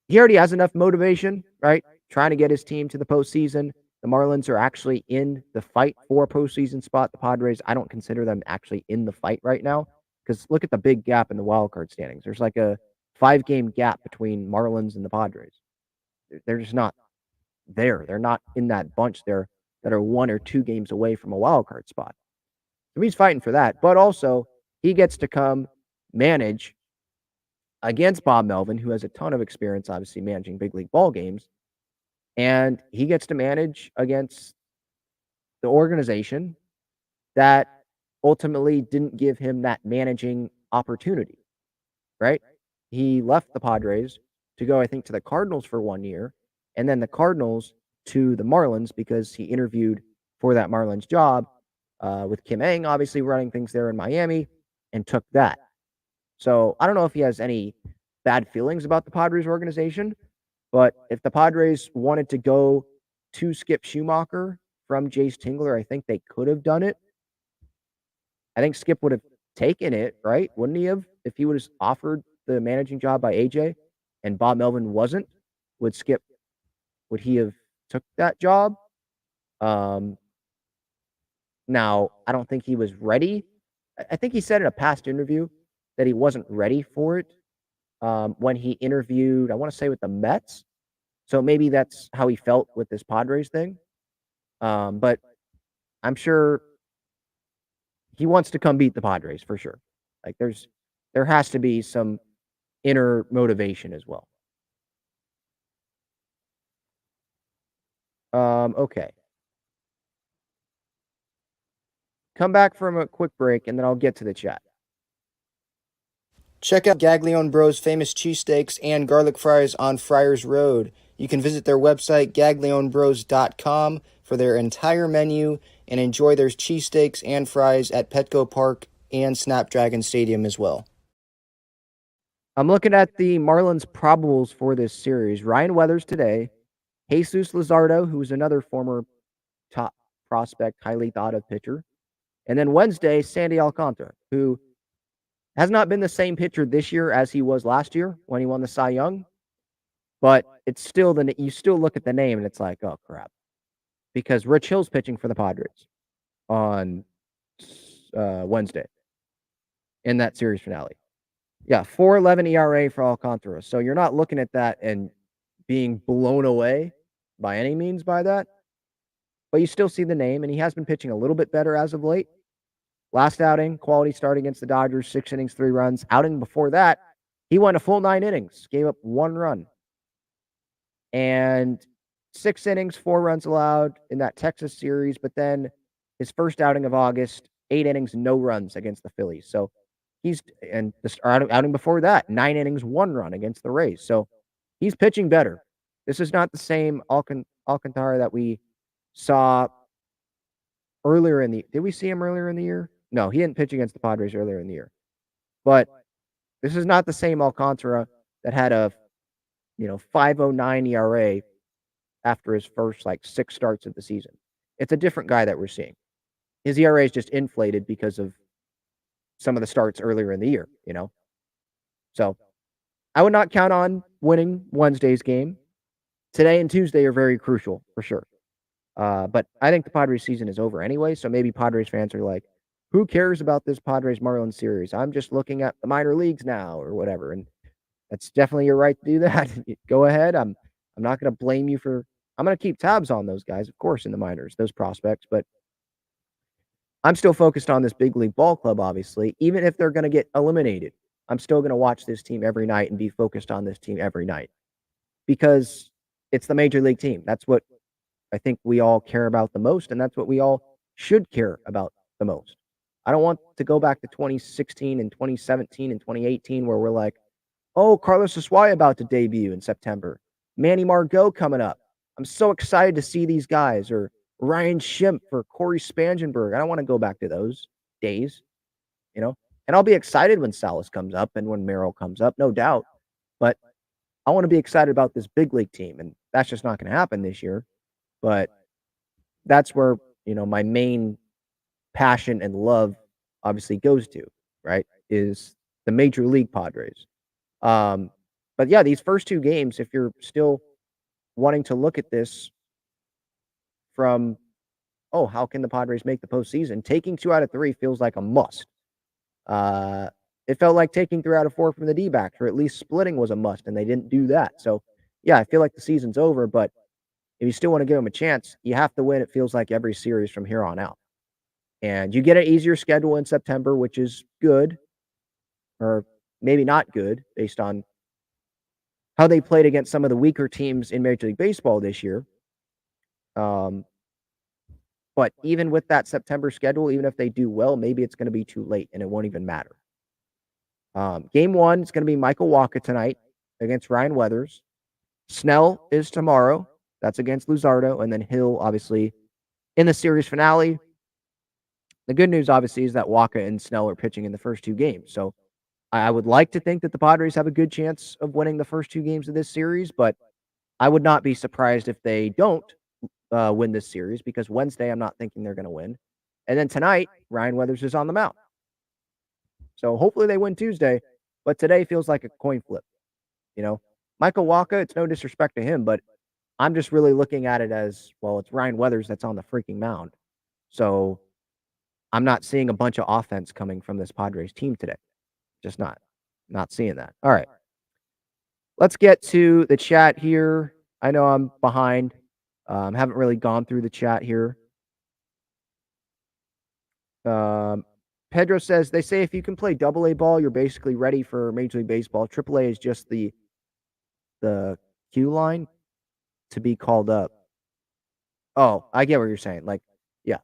he already has enough motivation, right? Trying to get his team to the postseason. The Marlins are actually in the fight for a postseason spot. The Padres, I don't consider them actually in the fight right now because look at the big gap in the wild card standings. There's a 5-game gap between Marlins and the Padres. They're just not there. They're not in that bunch there that are 1 or 2 games away from a wild card spot. So he's fighting for that. But also, he gets to come manage against Bob Melvin, who has a ton of experience, obviously, managing big league ball games. And he gets to manage against the organization that ultimately didn't give him that managing opportunity, right? He left the Padres to go, I think, to the Cardinals for 1 year, and then the Cardinals to the Marlins because he interviewed for that Marlins job with Kim Ng, obviously running things there in Miami, and took that. So I don't know if he has any bad feelings about the Padres organization, but if the Padres wanted to go to Skip Schumacher from Jace Tingler, I think they could have done it. I think Skip would have taken it, right? Wouldn't he have? If he was offered the managing job by AJ and Bob Melvin wasn't, would he have took that job? Now, I don't think he was ready. I think he said in a past interview that he wasn't ready for it when he interviewed, I want to say with the Mets. So maybe that's how he felt with this Padres thing. But I'm sure he wants to come beat the Padres for sure. Like there has to be some inner motivation as well. Okay. Come back from a quick break and then I'll get to the chat. Check out Gaglione Bros' famous cheesesteaks and garlic fries on Friars Road. You can visit their website, gaglionebros.com, for their entire menu and enjoy their cheesesteaks and fries at Petco Park and Snapdragon Stadium as well. I'm looking at the Marlins probables for this series. Ryan Weathers today, Jesus Luzardo, who's another former top prospect, highly thought of pitcher. And then Wednesday, Sandy Alcantara, who has not been the same pitcher this year as he was last year when he won the Cy Young. But it's still you still look at the name and it's like, oh crap. Because Rich Hill's pitching for the Padres on Wednesday in that series finale. Yeah, 4.11 ERA for Alcantara. So you're not looking at that and being blown away by any means by that. But you still see the name, and he has been pitching a little bit better as of late. Last outing, quality start against the Dodgers, 6 innings, 3 runs. Outing before that, he went a full 9 innings, gave up 1 run. And 6 innings, 4 runs allowed in that Texas series. But then his first outing of August, 8 innings, no runs against the Phillies. So and the outing before that, 9 innings, 1 run against the Rays. So he's pitching better. This is not the same Alcantara that we saw earlier in the. Did we see him earlier in the year? No, he didn't pitch against the Padres earlier in the year. But this is not the same Alcantara that had a 5.09 ERA after his first 6 starts of the season. It's a different guy that we're seeing. His ERA is just inflated because of some of the starts earlier in the year, So I would not count on winning Wednesday's game. Today and Tuesday are very crucial for sure. But I think the Padres season is over anyway. So maybe Padres fans are like, who cares about this Padres Marlins series? I'm just looking at the minor leagues now or whatever. And that's definitely your right to do that. Go ahead. I'm not going to blame you for. I'm going to keep tabs on those guys, of course, in the minors, those prospects. But I'm still focused on this big league ball club, obviously. Even if they're going to get eliminated, I'm still going to watch this team every night and be focused on this team every night because it's the major league team. That's what I think we all care about the most, and that's what we all should care about the most. I don't want to go back to 2016 and 2017 and 2018 where we're like, oh, Carlos Eswai about to debut in September. Manny Margot coming up. I'm so excited to see these guys. Or Ryan Schimpf or Corey Spangenberg. I don't want to go back to those days, And I'll be excited when Salas comes up and when Merrill comes up, no doubt. But I want to be excited about this big league team, and that's just not going to happen this year. But that's where, my main passion and love obviously goes to, right, is the Major League Padres. But yeah, these first 2 games, if you're still wanting to look at this from, oh, how can the Padres make the postseason? Taking 2 out of 3 feels like a must. It felt like taking 3 out of 4 from the D-backs, or at least splitting was a must, and they didn't do that. So, yeah, I feel like the season's over, but if you still want to give them a chance, you have to win, it feels like, every series from here on out. And you get an easier schedule in September, which is good, or maybe not good, based on how they played against some of the weaker teams in Major League Baseball this year. But even with that September schedule, even if they do well, maybe it's going to be too late and it won't even matter. Game 1 is going to be Michael Wacha tonight against Ryan Weathers. Snell is tomorrow. That's against Luzardo. And then Hill, obviously, in the series finale. The good news, obviously, is that Wacha and Snell are pitching in the first 2 games. So I would like to think that the Padres have a good chance of winning the first 2 games of this series, but I would not be surprised if they don't win this series, because Wednesday I'm not thinking they're going to win. And then tonight, Ryan Weathers is on the mound. So hopefully they win Tuesday, but today feels like a coin flip. Michael Wacha, it's no disrespect to him, but I'm just really looking at it as, well, it's Ryan Weathers that's on the freaking mound. So I'm not seeing a bunch of offense coming from this Padres team today. Just not seeing that. All right. Let's get to the chat here. I know I'm behind. Haven't really gone through the chat here. Pedro says, they say if you can play AA ball, you're basically ready for Major League Baseball. AAA is just the queue line to be called up. Oh, I get what you're saying. Like, yeah.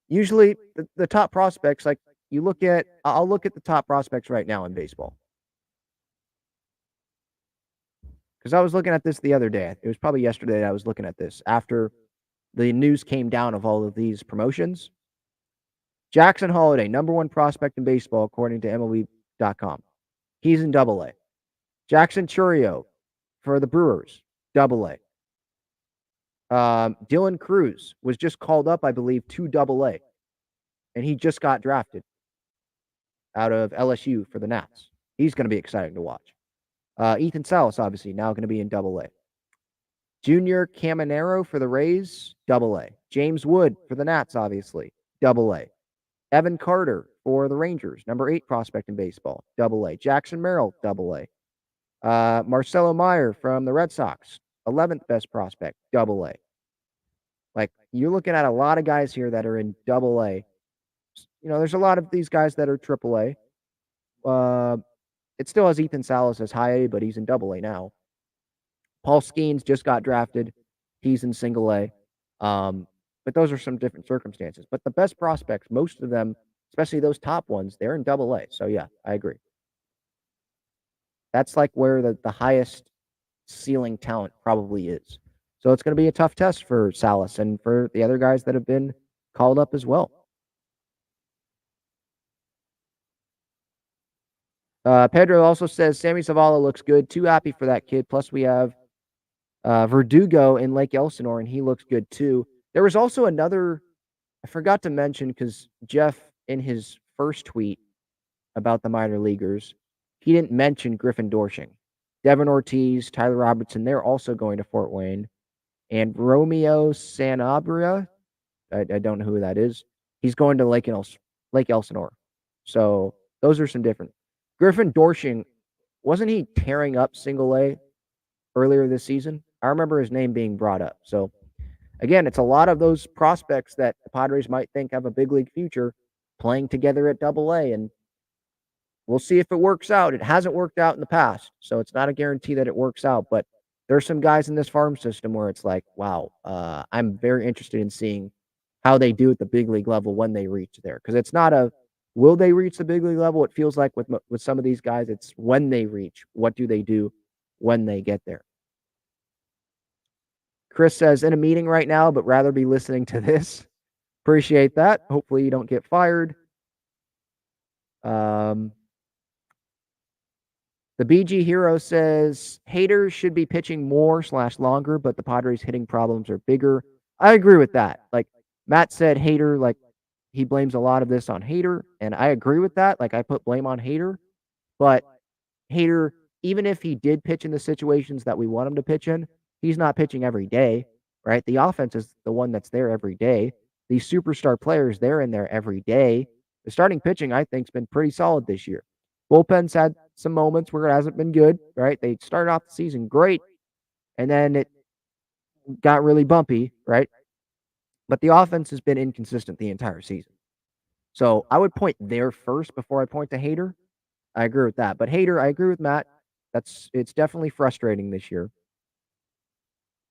Usually the top prospects, like I'll look at the top prospects right now in baseball. Because I was looking at this the other day. It was probably yesterday that I was looking at this after the news came down of all of these promotions. Jackson Holliday, number 1 prospect in baseball, according to MLB.com. He's in AA. Jackson Chourio for the Brewers, AA. Dillon Cruz was just called up, I believe, to AA. And he just got drafted out of LSU for the Nats. He's going to be exciting to watch. Ethan Salas, obviously, now going to be in AA. Junior Caminero for the Rays, AA. James Wood for the Nats, obviously, AA. Evan Carter for the Rangers, number 8 prospect in baseball, AA. Jackson Merrill, AA. Marcelo Meyer from the Red Sox, 11th best prospect, AA. Like, you're looking at a lot of guys here that are in AA. There's a lot of these guys that are AAA. It still has Ethan Salas as high A, but he's in AA now. Paul Skeens just got drafted. He's in Single-A. But those are some different circumstances. But the best prospects, most of them, especially those top ones, they're in AA. So, yeah, I agree. That's like where the highest ceiling talent probably is. So it's going to be a tough test for Salas and for the other guys that have been called up as well. Pedro also says, Sammy Zavala looks good. Too happy for that kid. Plus, we have Verdugo in Lake Elsinore, and he looks good too. There was also another, I forgot to mention, because Jeff, in his first tweet about the minor leaguers, he didn't mention Griffin Doersching. Devin Ortiz, Tyler Robertson, they're also going to Fort Wayne. And Romeo Sanabria, I don't know who that is. He's going to Lake Elsinore. So those are some different. Griffin Doersching, wasn't he tearing up Single-A earlier this season? I remember his name being brought up. So, again, it's a lot of those prospects that the Padres might think have a big league future playing together at AA, and we'll see if it works out. It hasn't worked out in the past, so it's not a guarantee that it works out, but there's some guys in this farm system where it's like, wow, I'm very interested in seeing how they do at the big league level when they reach there, because it's not a will they reach the big league level? It feels like with some of these guys, it's when they reach. What do they do when they get there? Chris says, in a meeting right now, but rather be listening to this. Appreciate that. Hopefully you don't get fired. The BG Hero says, Hader should be pitching more / longer, but the Padres hitting problems are bigger. I agree with that. Like Matt said, Hader, like he blames a lot of this on Hader, and I agree with that. Like I put blame on Hader, but Hader, even if he did pitch in the situations that we want him to pitch in, he's not pitching every day, right? The offense is the one that's there every day. These superstar players, they're in there every day. The starting pitching, I think, has been pretty solid this year. Bullpen's had some moments where it hasn't been good, right? They started off the season great, and then it got really bumpy, right? But the offense has been inconsistent the entire season. So I would point there first before I point to Hader. I agree with that. But Hader, I agree with Matt. It's definitely frustrating this year.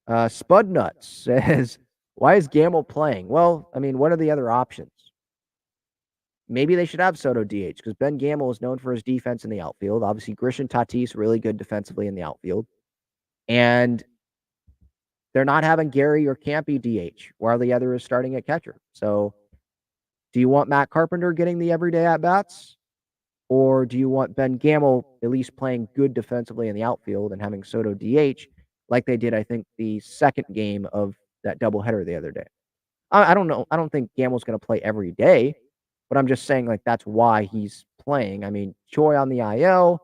Spudnuts says, why is Gamble playing? Well, I mean, what are the other options? Maybe they should have Soto DH because Ben Gamble is known for his defense in the outfield. Obviously, Grisham Tatis really good defensively in the outfield. And they're not having Gary or Campy DH while the other is starting at catcher. So do you want Matt Carpenter getting the everyday at-bats? Or do you want Ben Gamble at least playing good defensively in the outfield and having Soto DH like they did, I think, the second game of that doubleheader the other day? I don't know. I don't think Gamble's going to play every day, But I'm just saying, like, that's why he's playing. I mean, Choi on the IL,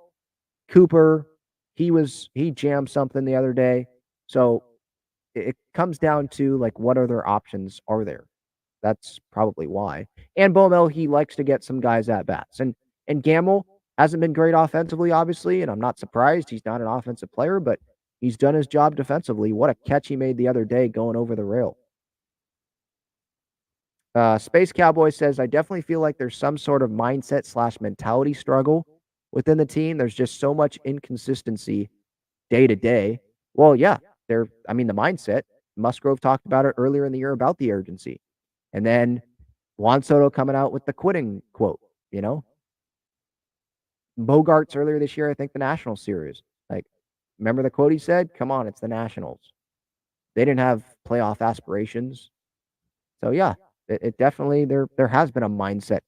Cooper, he jammed something the other day. So it comes down to, like, what other options are there? That's probably why. And Bomel, he likes to get some guys at bats. And Gamble hasn't been great offensively, obviously, and I'm not surprised. He's not an offensive player, but he's done his job defensively. What a catch he made the other day going over the rail. Space Cowboy says, I definitely feel like there's some sort of mindset/mentality struggle within the team. There's just so much inconsistency day to day. Well, yeah, the mindset. Musgrove talked about it earlier in the year about the urgency. And then Juan Soto coming out with the quitting quote, you know? Bogarts earlier this year, I think the National Series. Like, remember the quote he said? Come on, it's the Nationals. They didn't have playoff aspirations. So yeah, it definitely there has been a mindset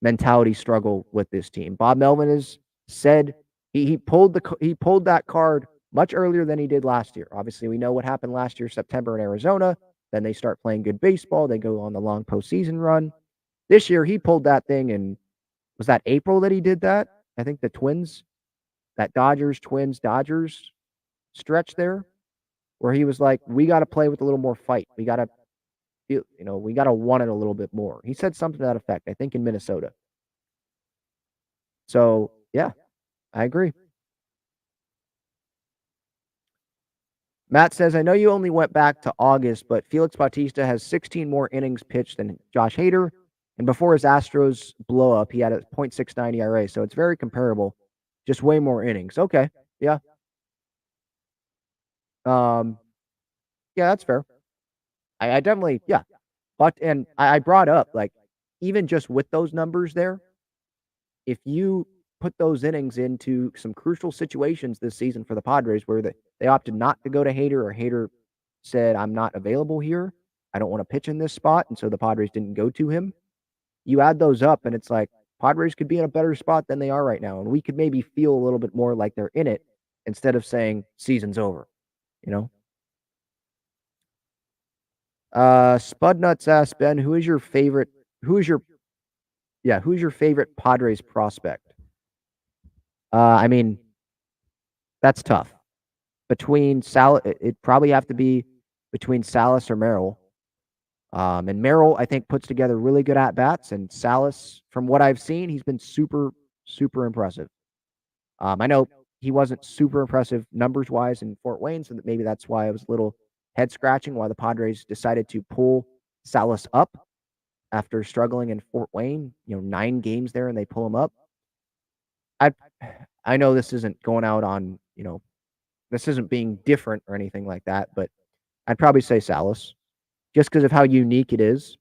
mentality struggle with this team. Bob Melvin has said he pulled that card much earlier than he did last year. Obviously, we know what happened last year, September in Arizona. Then they start playing good baseball. They go on the long postseason run. This year, he pulled that thing in, was that April that he did that? I think the Twins, that Twins-Dodgers stretch there, where he was like, we got to play with a little more fight. We got to we got to want it a little bit more. He said something to that effect, I think in Minnesota. So, yeah, I agree. Matt says, I know you only went back to August, but Felix Bautista has 16 more innings pitched than Josh Hader. And before his Astros blow up, he had a .69 ERA. So it's very comparable, just way more innings. Okay. Yeah. Yeah, that's fair. I definitely, yeah. But, and I brought up, like, even just with those numbers there, if you put those innings into some crucial situations this season for the Padres where they opted not to go to Hader, or Hader said, I'm not available here. I don't want to pitch in this spot. And so the Padres didn't go to him. You add those up and it's like Padres could be in a better spot than they are right now. And we could maybe feel a little bit more like they're in it instead of saying season's over, you know? Spudnuts asked Ben, who's your favorite Padres prospect? I mean, that's tough. Between it'd probably have to be between Salas or Merrill. And Merrill, I think, puts together really good at-bats. And Salas, from what I've seen, he's been super, super impressive. I know he wasn't super impressive numbers-wise in Fort Wayne, so that maybe that's why I was a little head-scratching why the Padres decided to pull Salas up after struggling in Fort Wayne. 9 games there, and they pull him up. I know this isn't going out on, this isn't being different or anything like that, but I'd probably say Salas just because of how unique it is.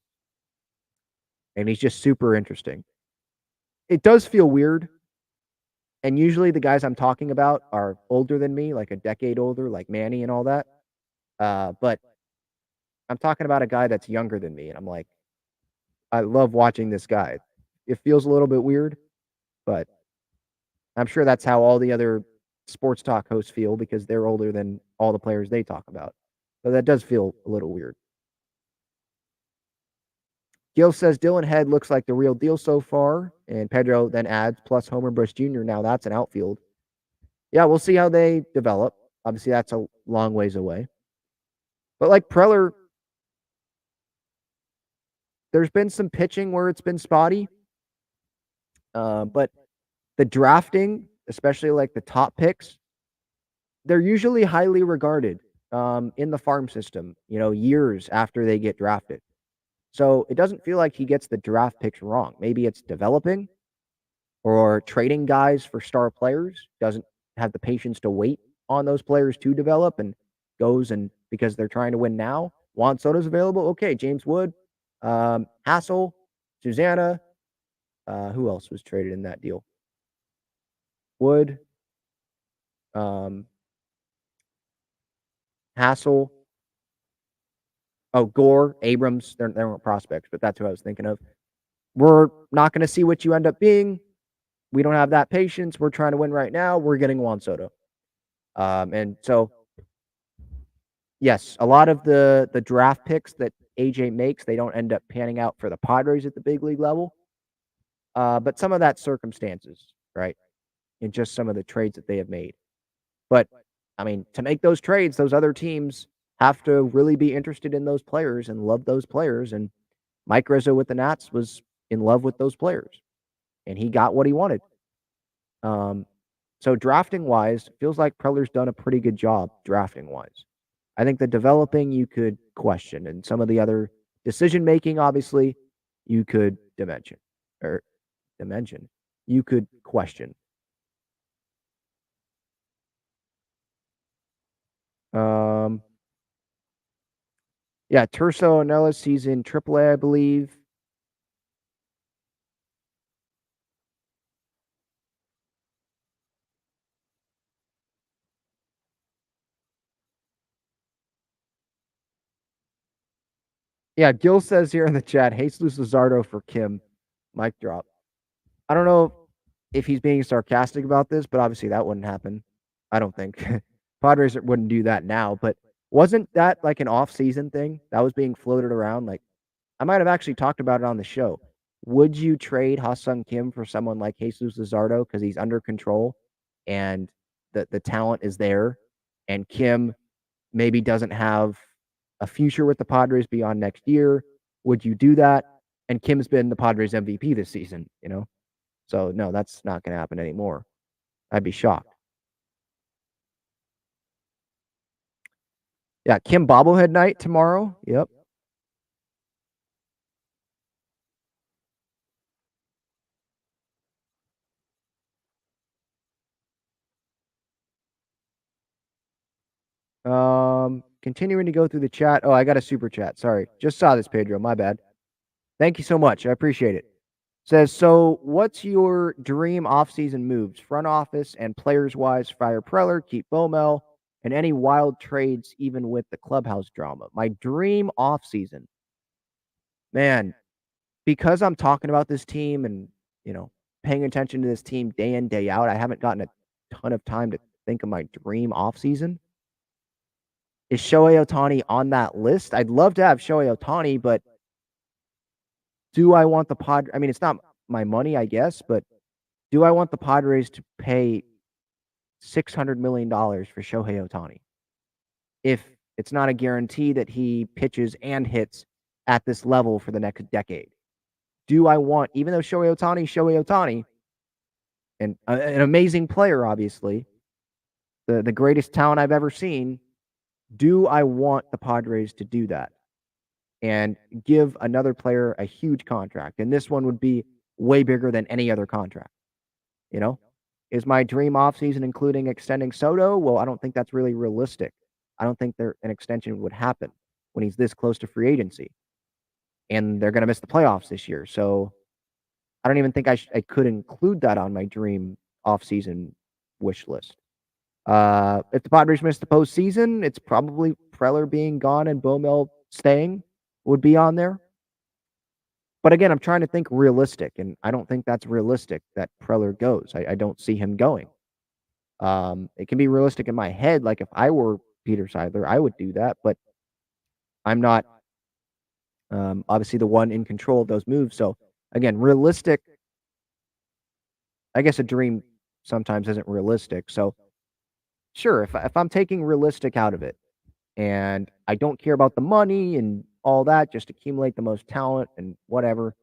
And he's just super interesting. It does feel weird. And usually the guys I'm talking about are older than me, like a decade older, like Manny and all that. But I'm talking about a guy that's younger than me. And I'm like, I love watching this guy. It feels a little bit weird, but I'm sure that's how all the other sports talk hosts feel because they're older than all the players they talk about. So that does feel a little weird. Gil says Dillon Head looks like the real deal so far. And Pedro then adds, plus Homer Bush Jr. Now that's an outfield. Yeah, we'll see how they develop. Obviously, that's a long ways away. But like Preller, there's been some pitching where it's been spotty. But the drafting, especially like the top picks, they're usually highly regarded in the farm system, years after they get drafted. So it doesn't feel like he gets the draft picks wrong. Maybe it's developing or trading guys for star players, doesn't have the patience to wait on those players to develop and goes and because they're trying to win now. Juan Soto's available. Okay, James Wood, Hassel, Susanna. Who else was traded in that deal? Wood, Hassel. Oh, Gore, Abrams. They weren't prospects, but that's who I was thinking of. We're not going to see what you end up being. We don't have that patience. We're trying to win right now. We're getting Juan Soto. And so, yes, a lot of the draft picks that AJ makes, they don't end up panning out for the Padres at the big league level. But some of that circumstances, right? And just some of the trades that they have made. But I mean, to make those trades, those other teams have to really be interested in those players and love those players. And Mike Rizzo with the Nats was in love with those players, and he got what he wanted. So drafting wise, feels like Preller's done a pretty good job drafting wise. I think the developing you could question, and some of the other decision making, obviously, you could dimension. You could question. Yeah, Terso Anellis, he's in AAA, I believe. Yeah, Gil says here in the chat, Jesus Luzardo for Kim. Mic drop. I don't know if he's being sarcastic about this, but obviously that wouldn't happen. I don't think. Padres wouldn't do that now, but wasn't that like an off-season thing that was being floated around? Like, I might have actually talked about it on the show. Would you trade Ha-Sung Kim for someone like Jesus Luzardo because he's under control and the talent is there, and Kim maybe doesn't have a future with the Padres beyond next year? Would you do that? And Kim's been the Padres MVP this season, you know? So, no, that's not going to happen anymore. I'd be shocked. Yeah, Kim bobblehead night tomorrow. Yep. Continuing to go through the chat. Oh, I got a super chat. Sorry. Just saw this, Pedro. My bad. Thank you so much. I appreciate it. Says, so what's your dream offseason moves? Front office and players wise, fire Preller, keep Bomel, and any wild trades, even with the clubhouse drama. My dream offseason. Man, because I'm talking about this team and, you know, paying attention to this team day in, day out, I haven't gotten a ton of time to think of my dream offseason. Is Shohei Ohtani on that list? I'd love to have Shohei Ohtani, but do I want the I mean, it's not my money, I guess, but do I want the Padres to pay $600 million for Shohei Ohtani if it's not a guarantee that he pitches and hits at this level for the next decade? Do I want, even though Shohei Ohtani, and an amazing player, obviously, the greatest talent I've ever seen, do I want the Padres to do that and give another player a huge contract? And this one would be way bigger than any other contract. You know, is my dream offseason including extending Soto? Well, I don't think that's really realistic. I don't think an extension would happen when he's this close to free agency. And they're going to miss the playoffs this year. So I don't even think I could include that on my dream offseason wish list. If the Padres miss the postseason, it's probably Preller being gone and Bomel staying would be on there. But again, I'm trying to think realistic, and I don't think that's realistic that Preller goes. I don't see him going. It can be realistic in my head. Like if I were Peter Seidler, I would do that, but I'm not obviously the one in control of those moves. So again, realistic. I guess a dream sometimes isn't realistic. So sure, if I'm taking realistic out of it and I don't care about the money and all that, just accumulate the most talent and whatever,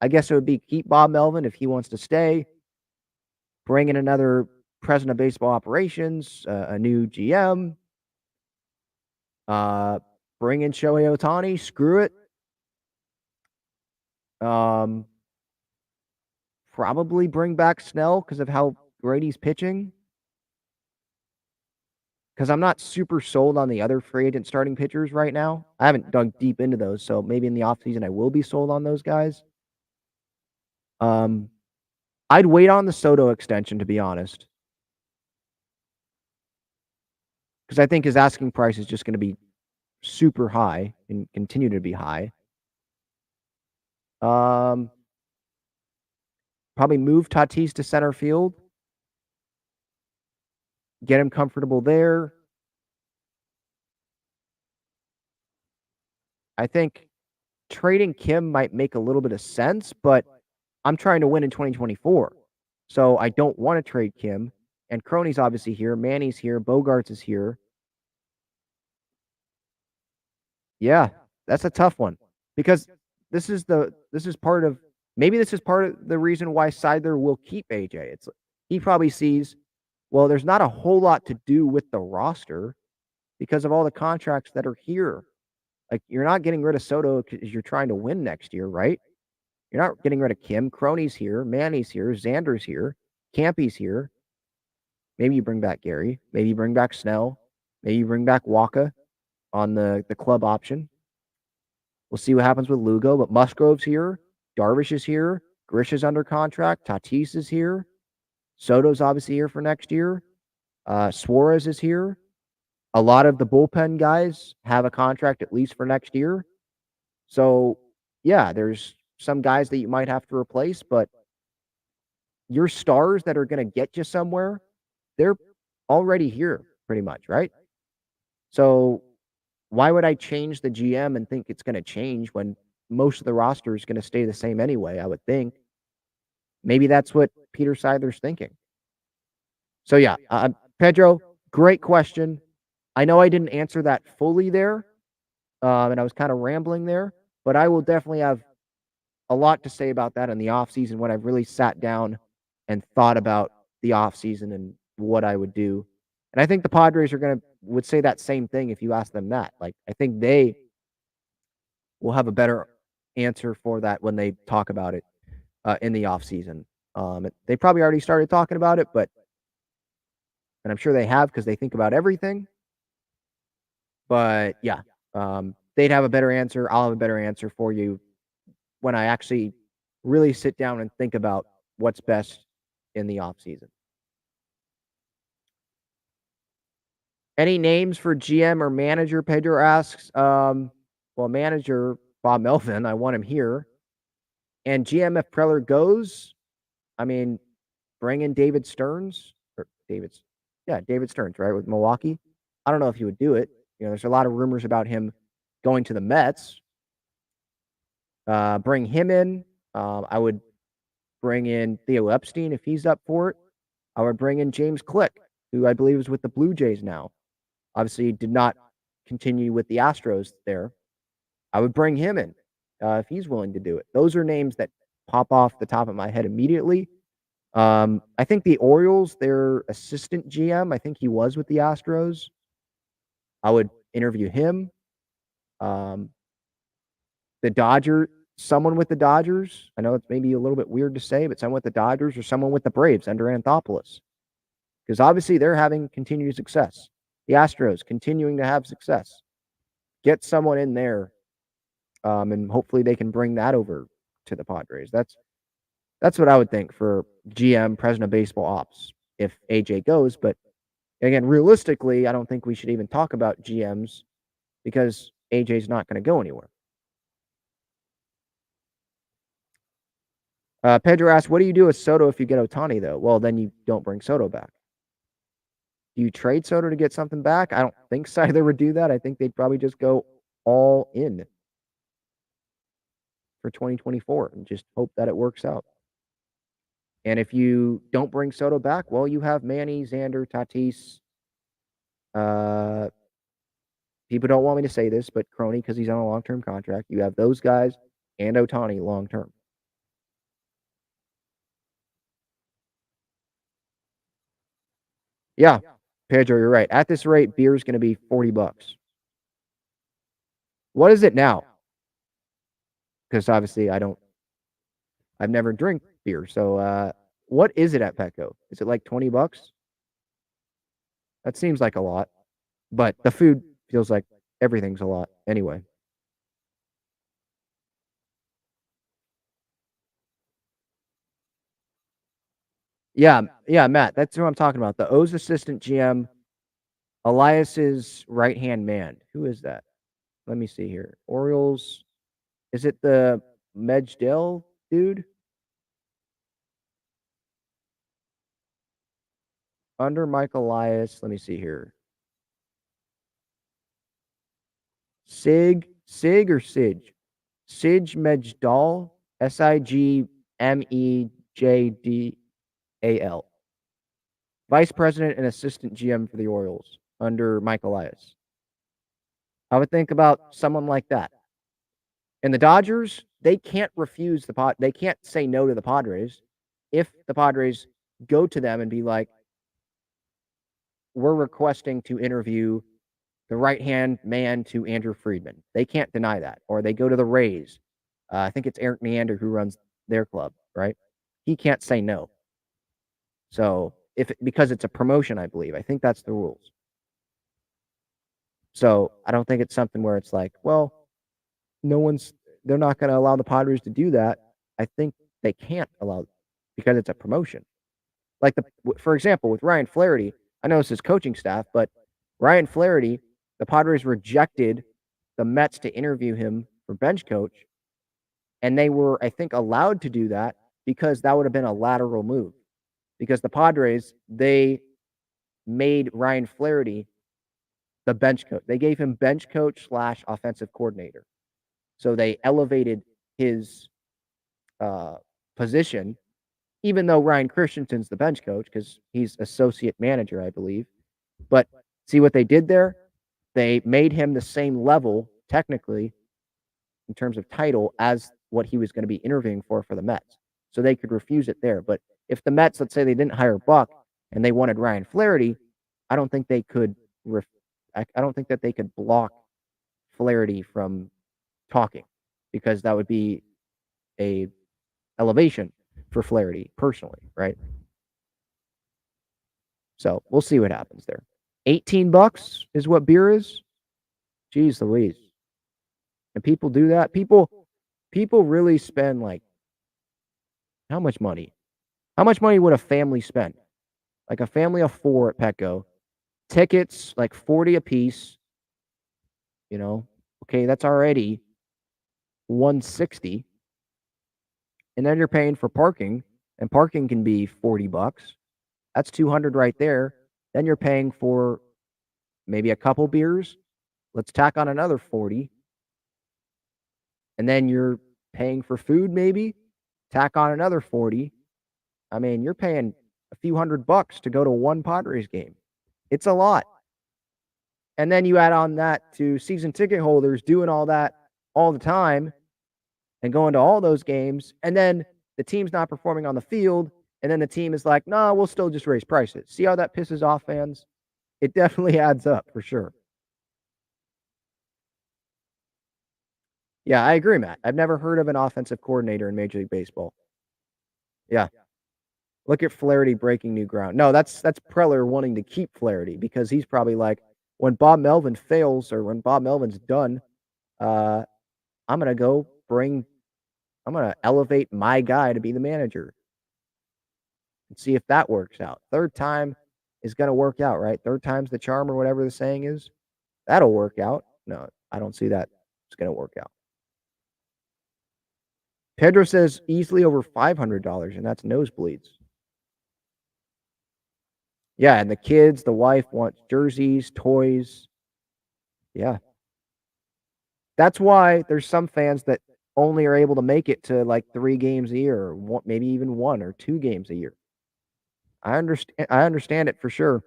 I guess it would be keep Bob Melvin if he wants to stay, bring in another president of baseball operations, a new GM, bring in Shohei Ohtani, screw it. Probably bring back Snell because of how great he's pitching. Because I'm not super sold on the other free agent starting pitchers right now. I haven't dug deep into those, so maybe in the offseason I will be sold on those guys. I'd wait on the Soto extension, to be honest. Because I think his asking price is just going to be super high and continue to be high. Probably move Tatis to center field. Get him comfortable there. I think trading Kim might make a little bit of sense, but I'm trying to win in 2024. So I don't want to trade Kim. And Crony's obviously here. Manny's here. Bogarts is here. Yeah, that's a tough one because this is part of the reason why Seidler will keep AJ. It's he probably sees, well, there's not a whole lot to do with the roster because of all the contracts that are here. Like you're not getting rid of Soto because you're trying to win next year, right? You're not getting rid of Kim. Crony's here. Manny's here. Xander's here. Campy's here. Maybe you bring back Gary. Maybe you bring back Snell. Maybe you bring back Waka on the club option. We'll see what happens with Lugo, but Musgrove's here. Darvish is here. Grish is under contract. Tatis is here. Soto's obviously here for next year. Suarez is here. A lot of the bullpen guys have a contract at least for next year. So, yeah, there's some guys that you might have to replace, but your stars that are going to get you somewhere, they're already here pretty much, right? So why would I change the GM and think it's going to change when most of the roster is going to stay the same anyway, I would think. Maybe that's what Peter Seidler's thinking. So, yeah, Pedro, great question. I know I didn't answer that fully there, and I was kind of rambling there, but I will definitely have a lot to say about that in the offseason when I've really sat down and thought about the offseason and what I would do. And I think the Padres would say that same thing if you ask them that. Like, I think they will have a better answer for that when they talk about it in the offseason. They probably already started talking about it, and I'm sure they have because they think about everything. But yeah, they'd have a better answer. I'll have a better answer for you when I actually really sit down and think about what's best in the offseason. Any names for GM or manager, Pedro asks. Well, manager, Bob Melvin, I want him here. And GM, if Preller goes, I mean, bring in David Stearns. David Stearns, right, with Milwaukee. I don't know if he would do it. There's a lot of rumors about him going to the Mets. Bring him in. I would bring in Theo Epstein if he's up for it. I would bring in James Click, who I believe is with the Blue Jays now. Obviously, did not continue with the Astros there. I would bring him in if he's willing to do it. Those are names that pop off the top of my head immediately. I think the Orioles, their assistant GM, I think he was with the Astros. I would interview him. The someone with the Dodgers. I know it's maybe a little bit weird to say, but someone with the Dodgers or someone with the Braves under Anthopoulos. Because obviously they're having continued success. The Astros continuing to have success. Get someone in there, and hopefully they can bring that over to the Padres. That's what I would think for GM, president of baseball ops, if AJ goes. But again, realistically, I don't think we should even talk about GMs because AJ's not going to go anywhere. Pedro asks, what do you do with Soto if you get Ohtani, though? Well, then you don't bring Soto back. Do you trade Soto to get something back? I don't think Seidler would do that. I think they'd probably just go all in for 2024 and just hope that it works out. And if you don't bring Soto back, well, you have Manny, Xander, Tatis. People don't want me to say this, but Crony, because he's on a long-term contract. You have those guys and Ohtani long-term. Yeah, Pedro, you're right. At this rate, beer is going to be $40. What is it now? Because obviously I've never drank beer. So what is it at Petco? Is it like $20? That seems like a lot. But the food feels like everything's a lot anyway. Yeah, Matt, that's who I'm talking about. The O's assistant GM, Elias's right-hand man. Who is that? Let me see here. Orioles. Is it the Mejdel dude? Under Mike Elias. Let me see here. Sig or Sig? Sig Mejdal. Sigmedal. Mejdal. Vice president and assistant GM for the Orioles under Mike Elias. I would think about someone like that. And the Dodgers, they can't refuse they can't say no to the Padres if the Padres go to them and be like, we're requesting to interview the right-hand man to Andrew Friedman. They can't deny that. Or they go to the Rays. I think it's Eric Neander who runs their club, right? He can't say no. So because it's a promotion, I believe. I think that's the rules. So I don't think it's something where it's like, well, they're not going to allow the Padres to do that. I think they can't allow because it's a promotion. Like for example, with Ryan Flaherty, I know it's his coaching staff, but Ryan Flaherty, the Padres rejected the Mets to interview him for bench coach, and they were, I think, allowed to do that because that would have been a lateral move. Because the Padres, they made Ryan Flaherty the bench coach. They gave him bench coach / offensive coordinator. So they elevated his position, even though Ryan Christensen's the bench coach because he's associate manager, I believe. But see what they did there? They made him the same level, technically, in terms of title, as what he was going to be interviewing for the Mets. So they could refuse it there. But if the Mets, let's say they didn't hire Buck and they wanted Ryan Flaherty, I don't think they could I don't think that they could block Flaherty from talking because that would be a elevation for Flaherty personally, right? So we'll see what happens there. $18 is what beer is. Jeez Louise. And people do that. People really spend like how much money? How much money would a family spend? Like a family of 4 at Petco. Tickets like $40 a piece. You know, okay, that's already $160. And then you're paying for parking, and parking can be $40. That's $200 right there. Then you're paying for maybe a couple beers. Let's tack on another $40. And then you're paying for food maybe. Tack on another $40. I mean, you're paying a few $100 to go to one Padres game. It's a lot. And then you add on that to season ticket holders doing all that all the time and going to all those games. And then the team's not performing on the field. And then the team is like, no, we'll still just raise prices. See how that pisses off fans? It definitely adds up for sure. Yeah, I agree, Matt. I've never heard of an offensive coordinator in Major League Baseball. Yeah. Look at Flaherty breaking new ground. No, that's Preller wanting to keep Flaherty because he's probably like, when Bob Melvin fails or when Bob Melvin's done, I'm going to elevate my guy to be the manager and see if that works out. Third time is going to work out, right? Third time's the charm or whatever the saying is. That'll work out. No, I don't see that it's going to work out. Pedro says easily over $500, and that's nosebleeds. Yeah, and the kids, the wife wants jerseys, toys. Yeah. That's why there's some fans that only are able to make it to like 3 games a year or maybe even 1 or 2 games a year. I understand it for sure.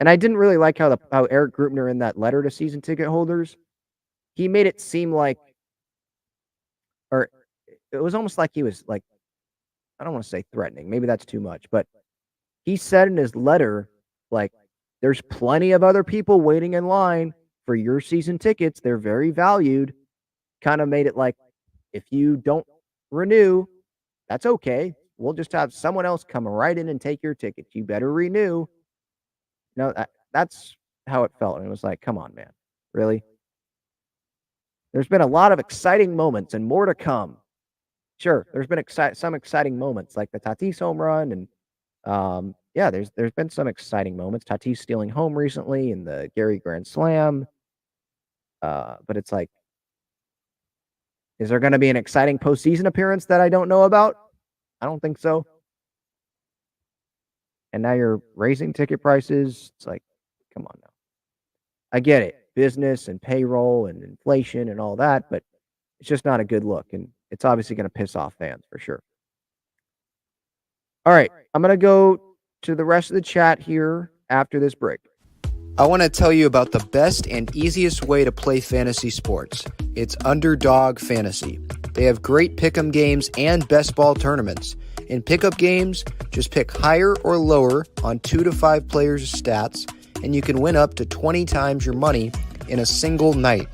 And I didn't really like how Eric Grubner in that letter to season ticket holders, he made it seem like, or it was almost like he was like, I don't want to say threatening. Maybe that's too much. But he said in his letter, like, there's plenty of other people waiting in line for your season tickets. They're very valued. Kind of made it like, if you don't renew, that's okay. We'll just have someone else come right in and take your tickets. You better renew. No, that's how it felt. And it was like, come on, man. Really? There's been a lot of exciting moments and more to come. Sure, there's been some exciting moments like the Tatis home run and yeah, there's been some exciting moments. Tatis stealing home recently and the Gary Grand Slam. But it's like, is there going to be an exciting postseason appearance that I don't know about? I don't think so. And now you're raising ticket prices. It's like, come on now. I get it. Business and payroll and inflation and all that, but it's just not a good look. And it's obviously going to piss off fans for sure. All right, I'm going to go to the rest of the chat here after this break. I want to tell you about the best and easiest way to play fantasy sports. It's Underdog Fantasy. They have great pick'em games and best ball tournaments. In pickup games, just pick higher or lower on 2 to 5 players' stats, and you can win up to 20 times your money in a single night.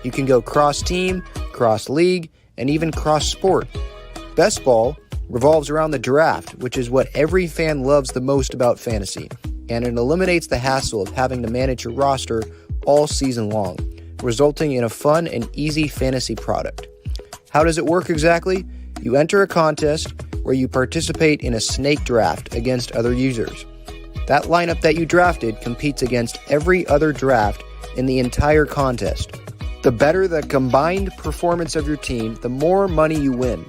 You can go cross-team, cross-league, and even cross-sport. Best ball revolves around the draft, which is what every fan loves the most about fantasy, and it eliminates the hassle of having to manage your roster all season long, resulting in a fun and easy fantasy product. How does it work exactly? You enter a contest where you participate in a snake draft against other users. That lineup that you drafted competes against every other draft in the entire contest. The better the combined performance of your team, the more money you win.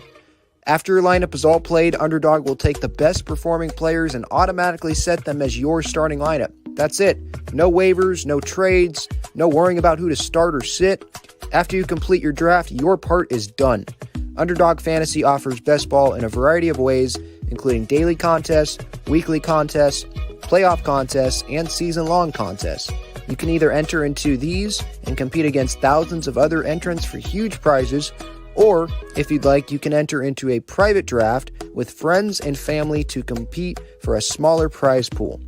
After your lineup is all played, Underdog will take the best performing players and automatically set them as your starting lineup. That's it. No waivers, no trades, no worrying about who to start or sit. After you complete your draft, your part is done. Underdog Fantasy offers best ball in a variety of ways, including daily contests, weekly contests, playoff contests, and season-long contests. You can either enter into these and compete against thousands of other entrants for huge prizes, or, if you'd like, you can enter into a private draft with friends and family to compete for a smaller prize pool.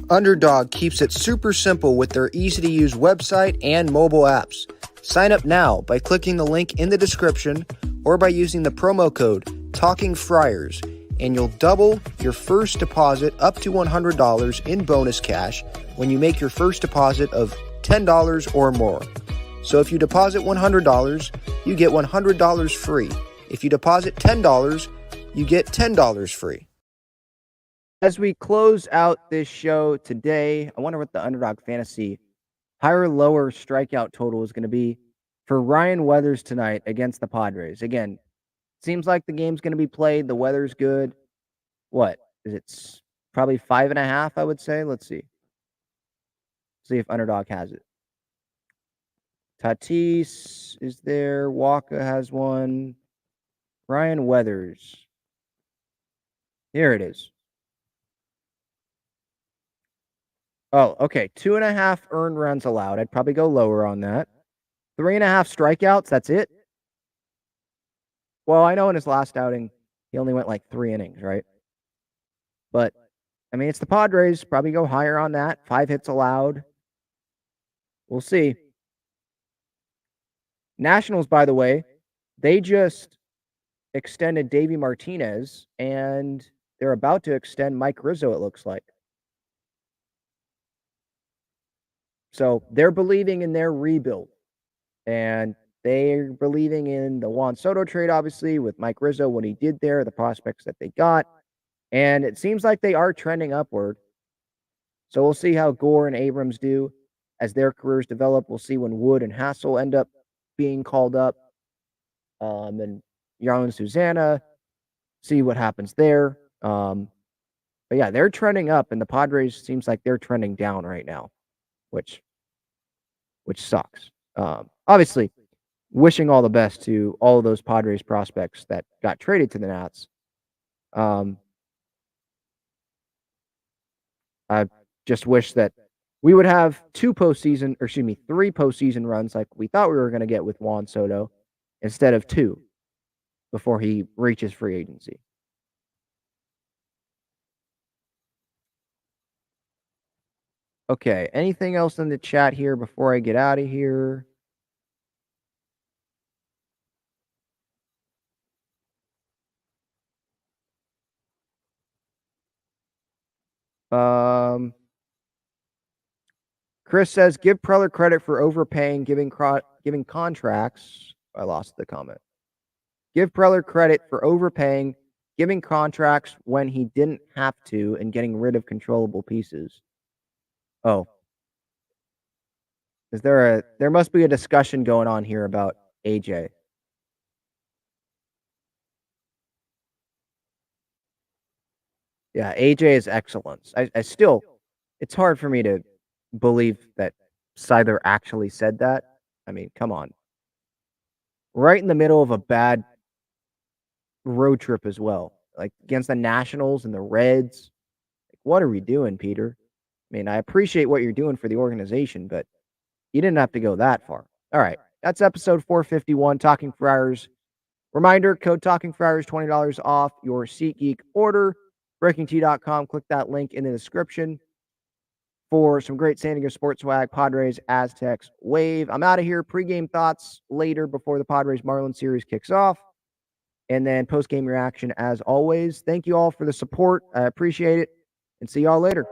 Underdog keeps it super simple with their easy-to-use website and mobile apps. Sign up now by clicking the link in the description or by using the promo code TALKINGFRIARS, and you'll double your first deposit up to $100 in bonus cash when you make your first deposit of $10 or more. So if you deposit $100, you get $100 free. If you deposit $10, you get $10 free. As we close out this show today, I wonder what the Underdog Fantasy higher or lower strikeout total is going to be for Ryan Weathers tonight against the Padres. Again, seems like the game's going to be played. The weather's good. What is it? Probably 5.5, I would say. Let's see. See if Underdog has it. Tatis is there. Waka has one. Ryan Weathers. Here it is. Oh, okay. 2.5 earned runs allowed. I'd probably go lower on that. 3.5 strikeouts. That's it. Well, I know in his last outing, he only went like 3 innings, right? But, I mean, it's the Padres. Probably go higher on that. 5 hits allowed. We'll see. Nationals, by the way, they just extended Davey Martinez, and they're about to extend Mike Rizzo, it looks like. So they're believing in their rebuild, and they're believing in the Juan Soto trade, obviously, with Mike Rizzo, what he did there, the prospects that they got. And it seems like they are trending upward. So we'll see how Gore and Abrams do as their careers develop. We'll see when Wood and Hassel end up being called up. And Yarlin Susanna, see what happens there. But yeah, they're trending up, and the Padres seems like they're trending down right now, which sucks. Obviously, wishing all the best to all of those Padres prospects that got traded to the Nats. I just wish that we would have 3 postseason runs like we thought we were going to get with Juan Soto instead of 2 before he reaches free agency. Okay, anything else in the chat here before I get out of here? Chris says, give Preller credit for overpaying, giving contracts. I lost the comment. Give Preller credit for overpaying, giving contracts when he didn't have to, and getting rid of controllable pieces. Oh. There must be a discussion going on here about AJ. Yeah, AJ is excellence. I still, it's hard for me to believe that Seidler actually said that. I mean, come on. Right in the middle of a bad road trip as well, like against the Nationals and the Reds. Like, what are we doing, Peter? I mean, I appreciate what you're doing for the organization, but you didn't have to go that far. All right. That's episode 451, Talking Friars. Reminder, code Talking Friars, $20 off your SeatGeek order. BreakingT.com. Click that link in the description for some great San Diego sports swag, Padres, Aztecs, Wave. I'm out of here. Pre-game thoughts later before the Padres Marlins series kicks off. And then post-game reaction as always. Thank you all for the support. I appreciate it. And see y'all later.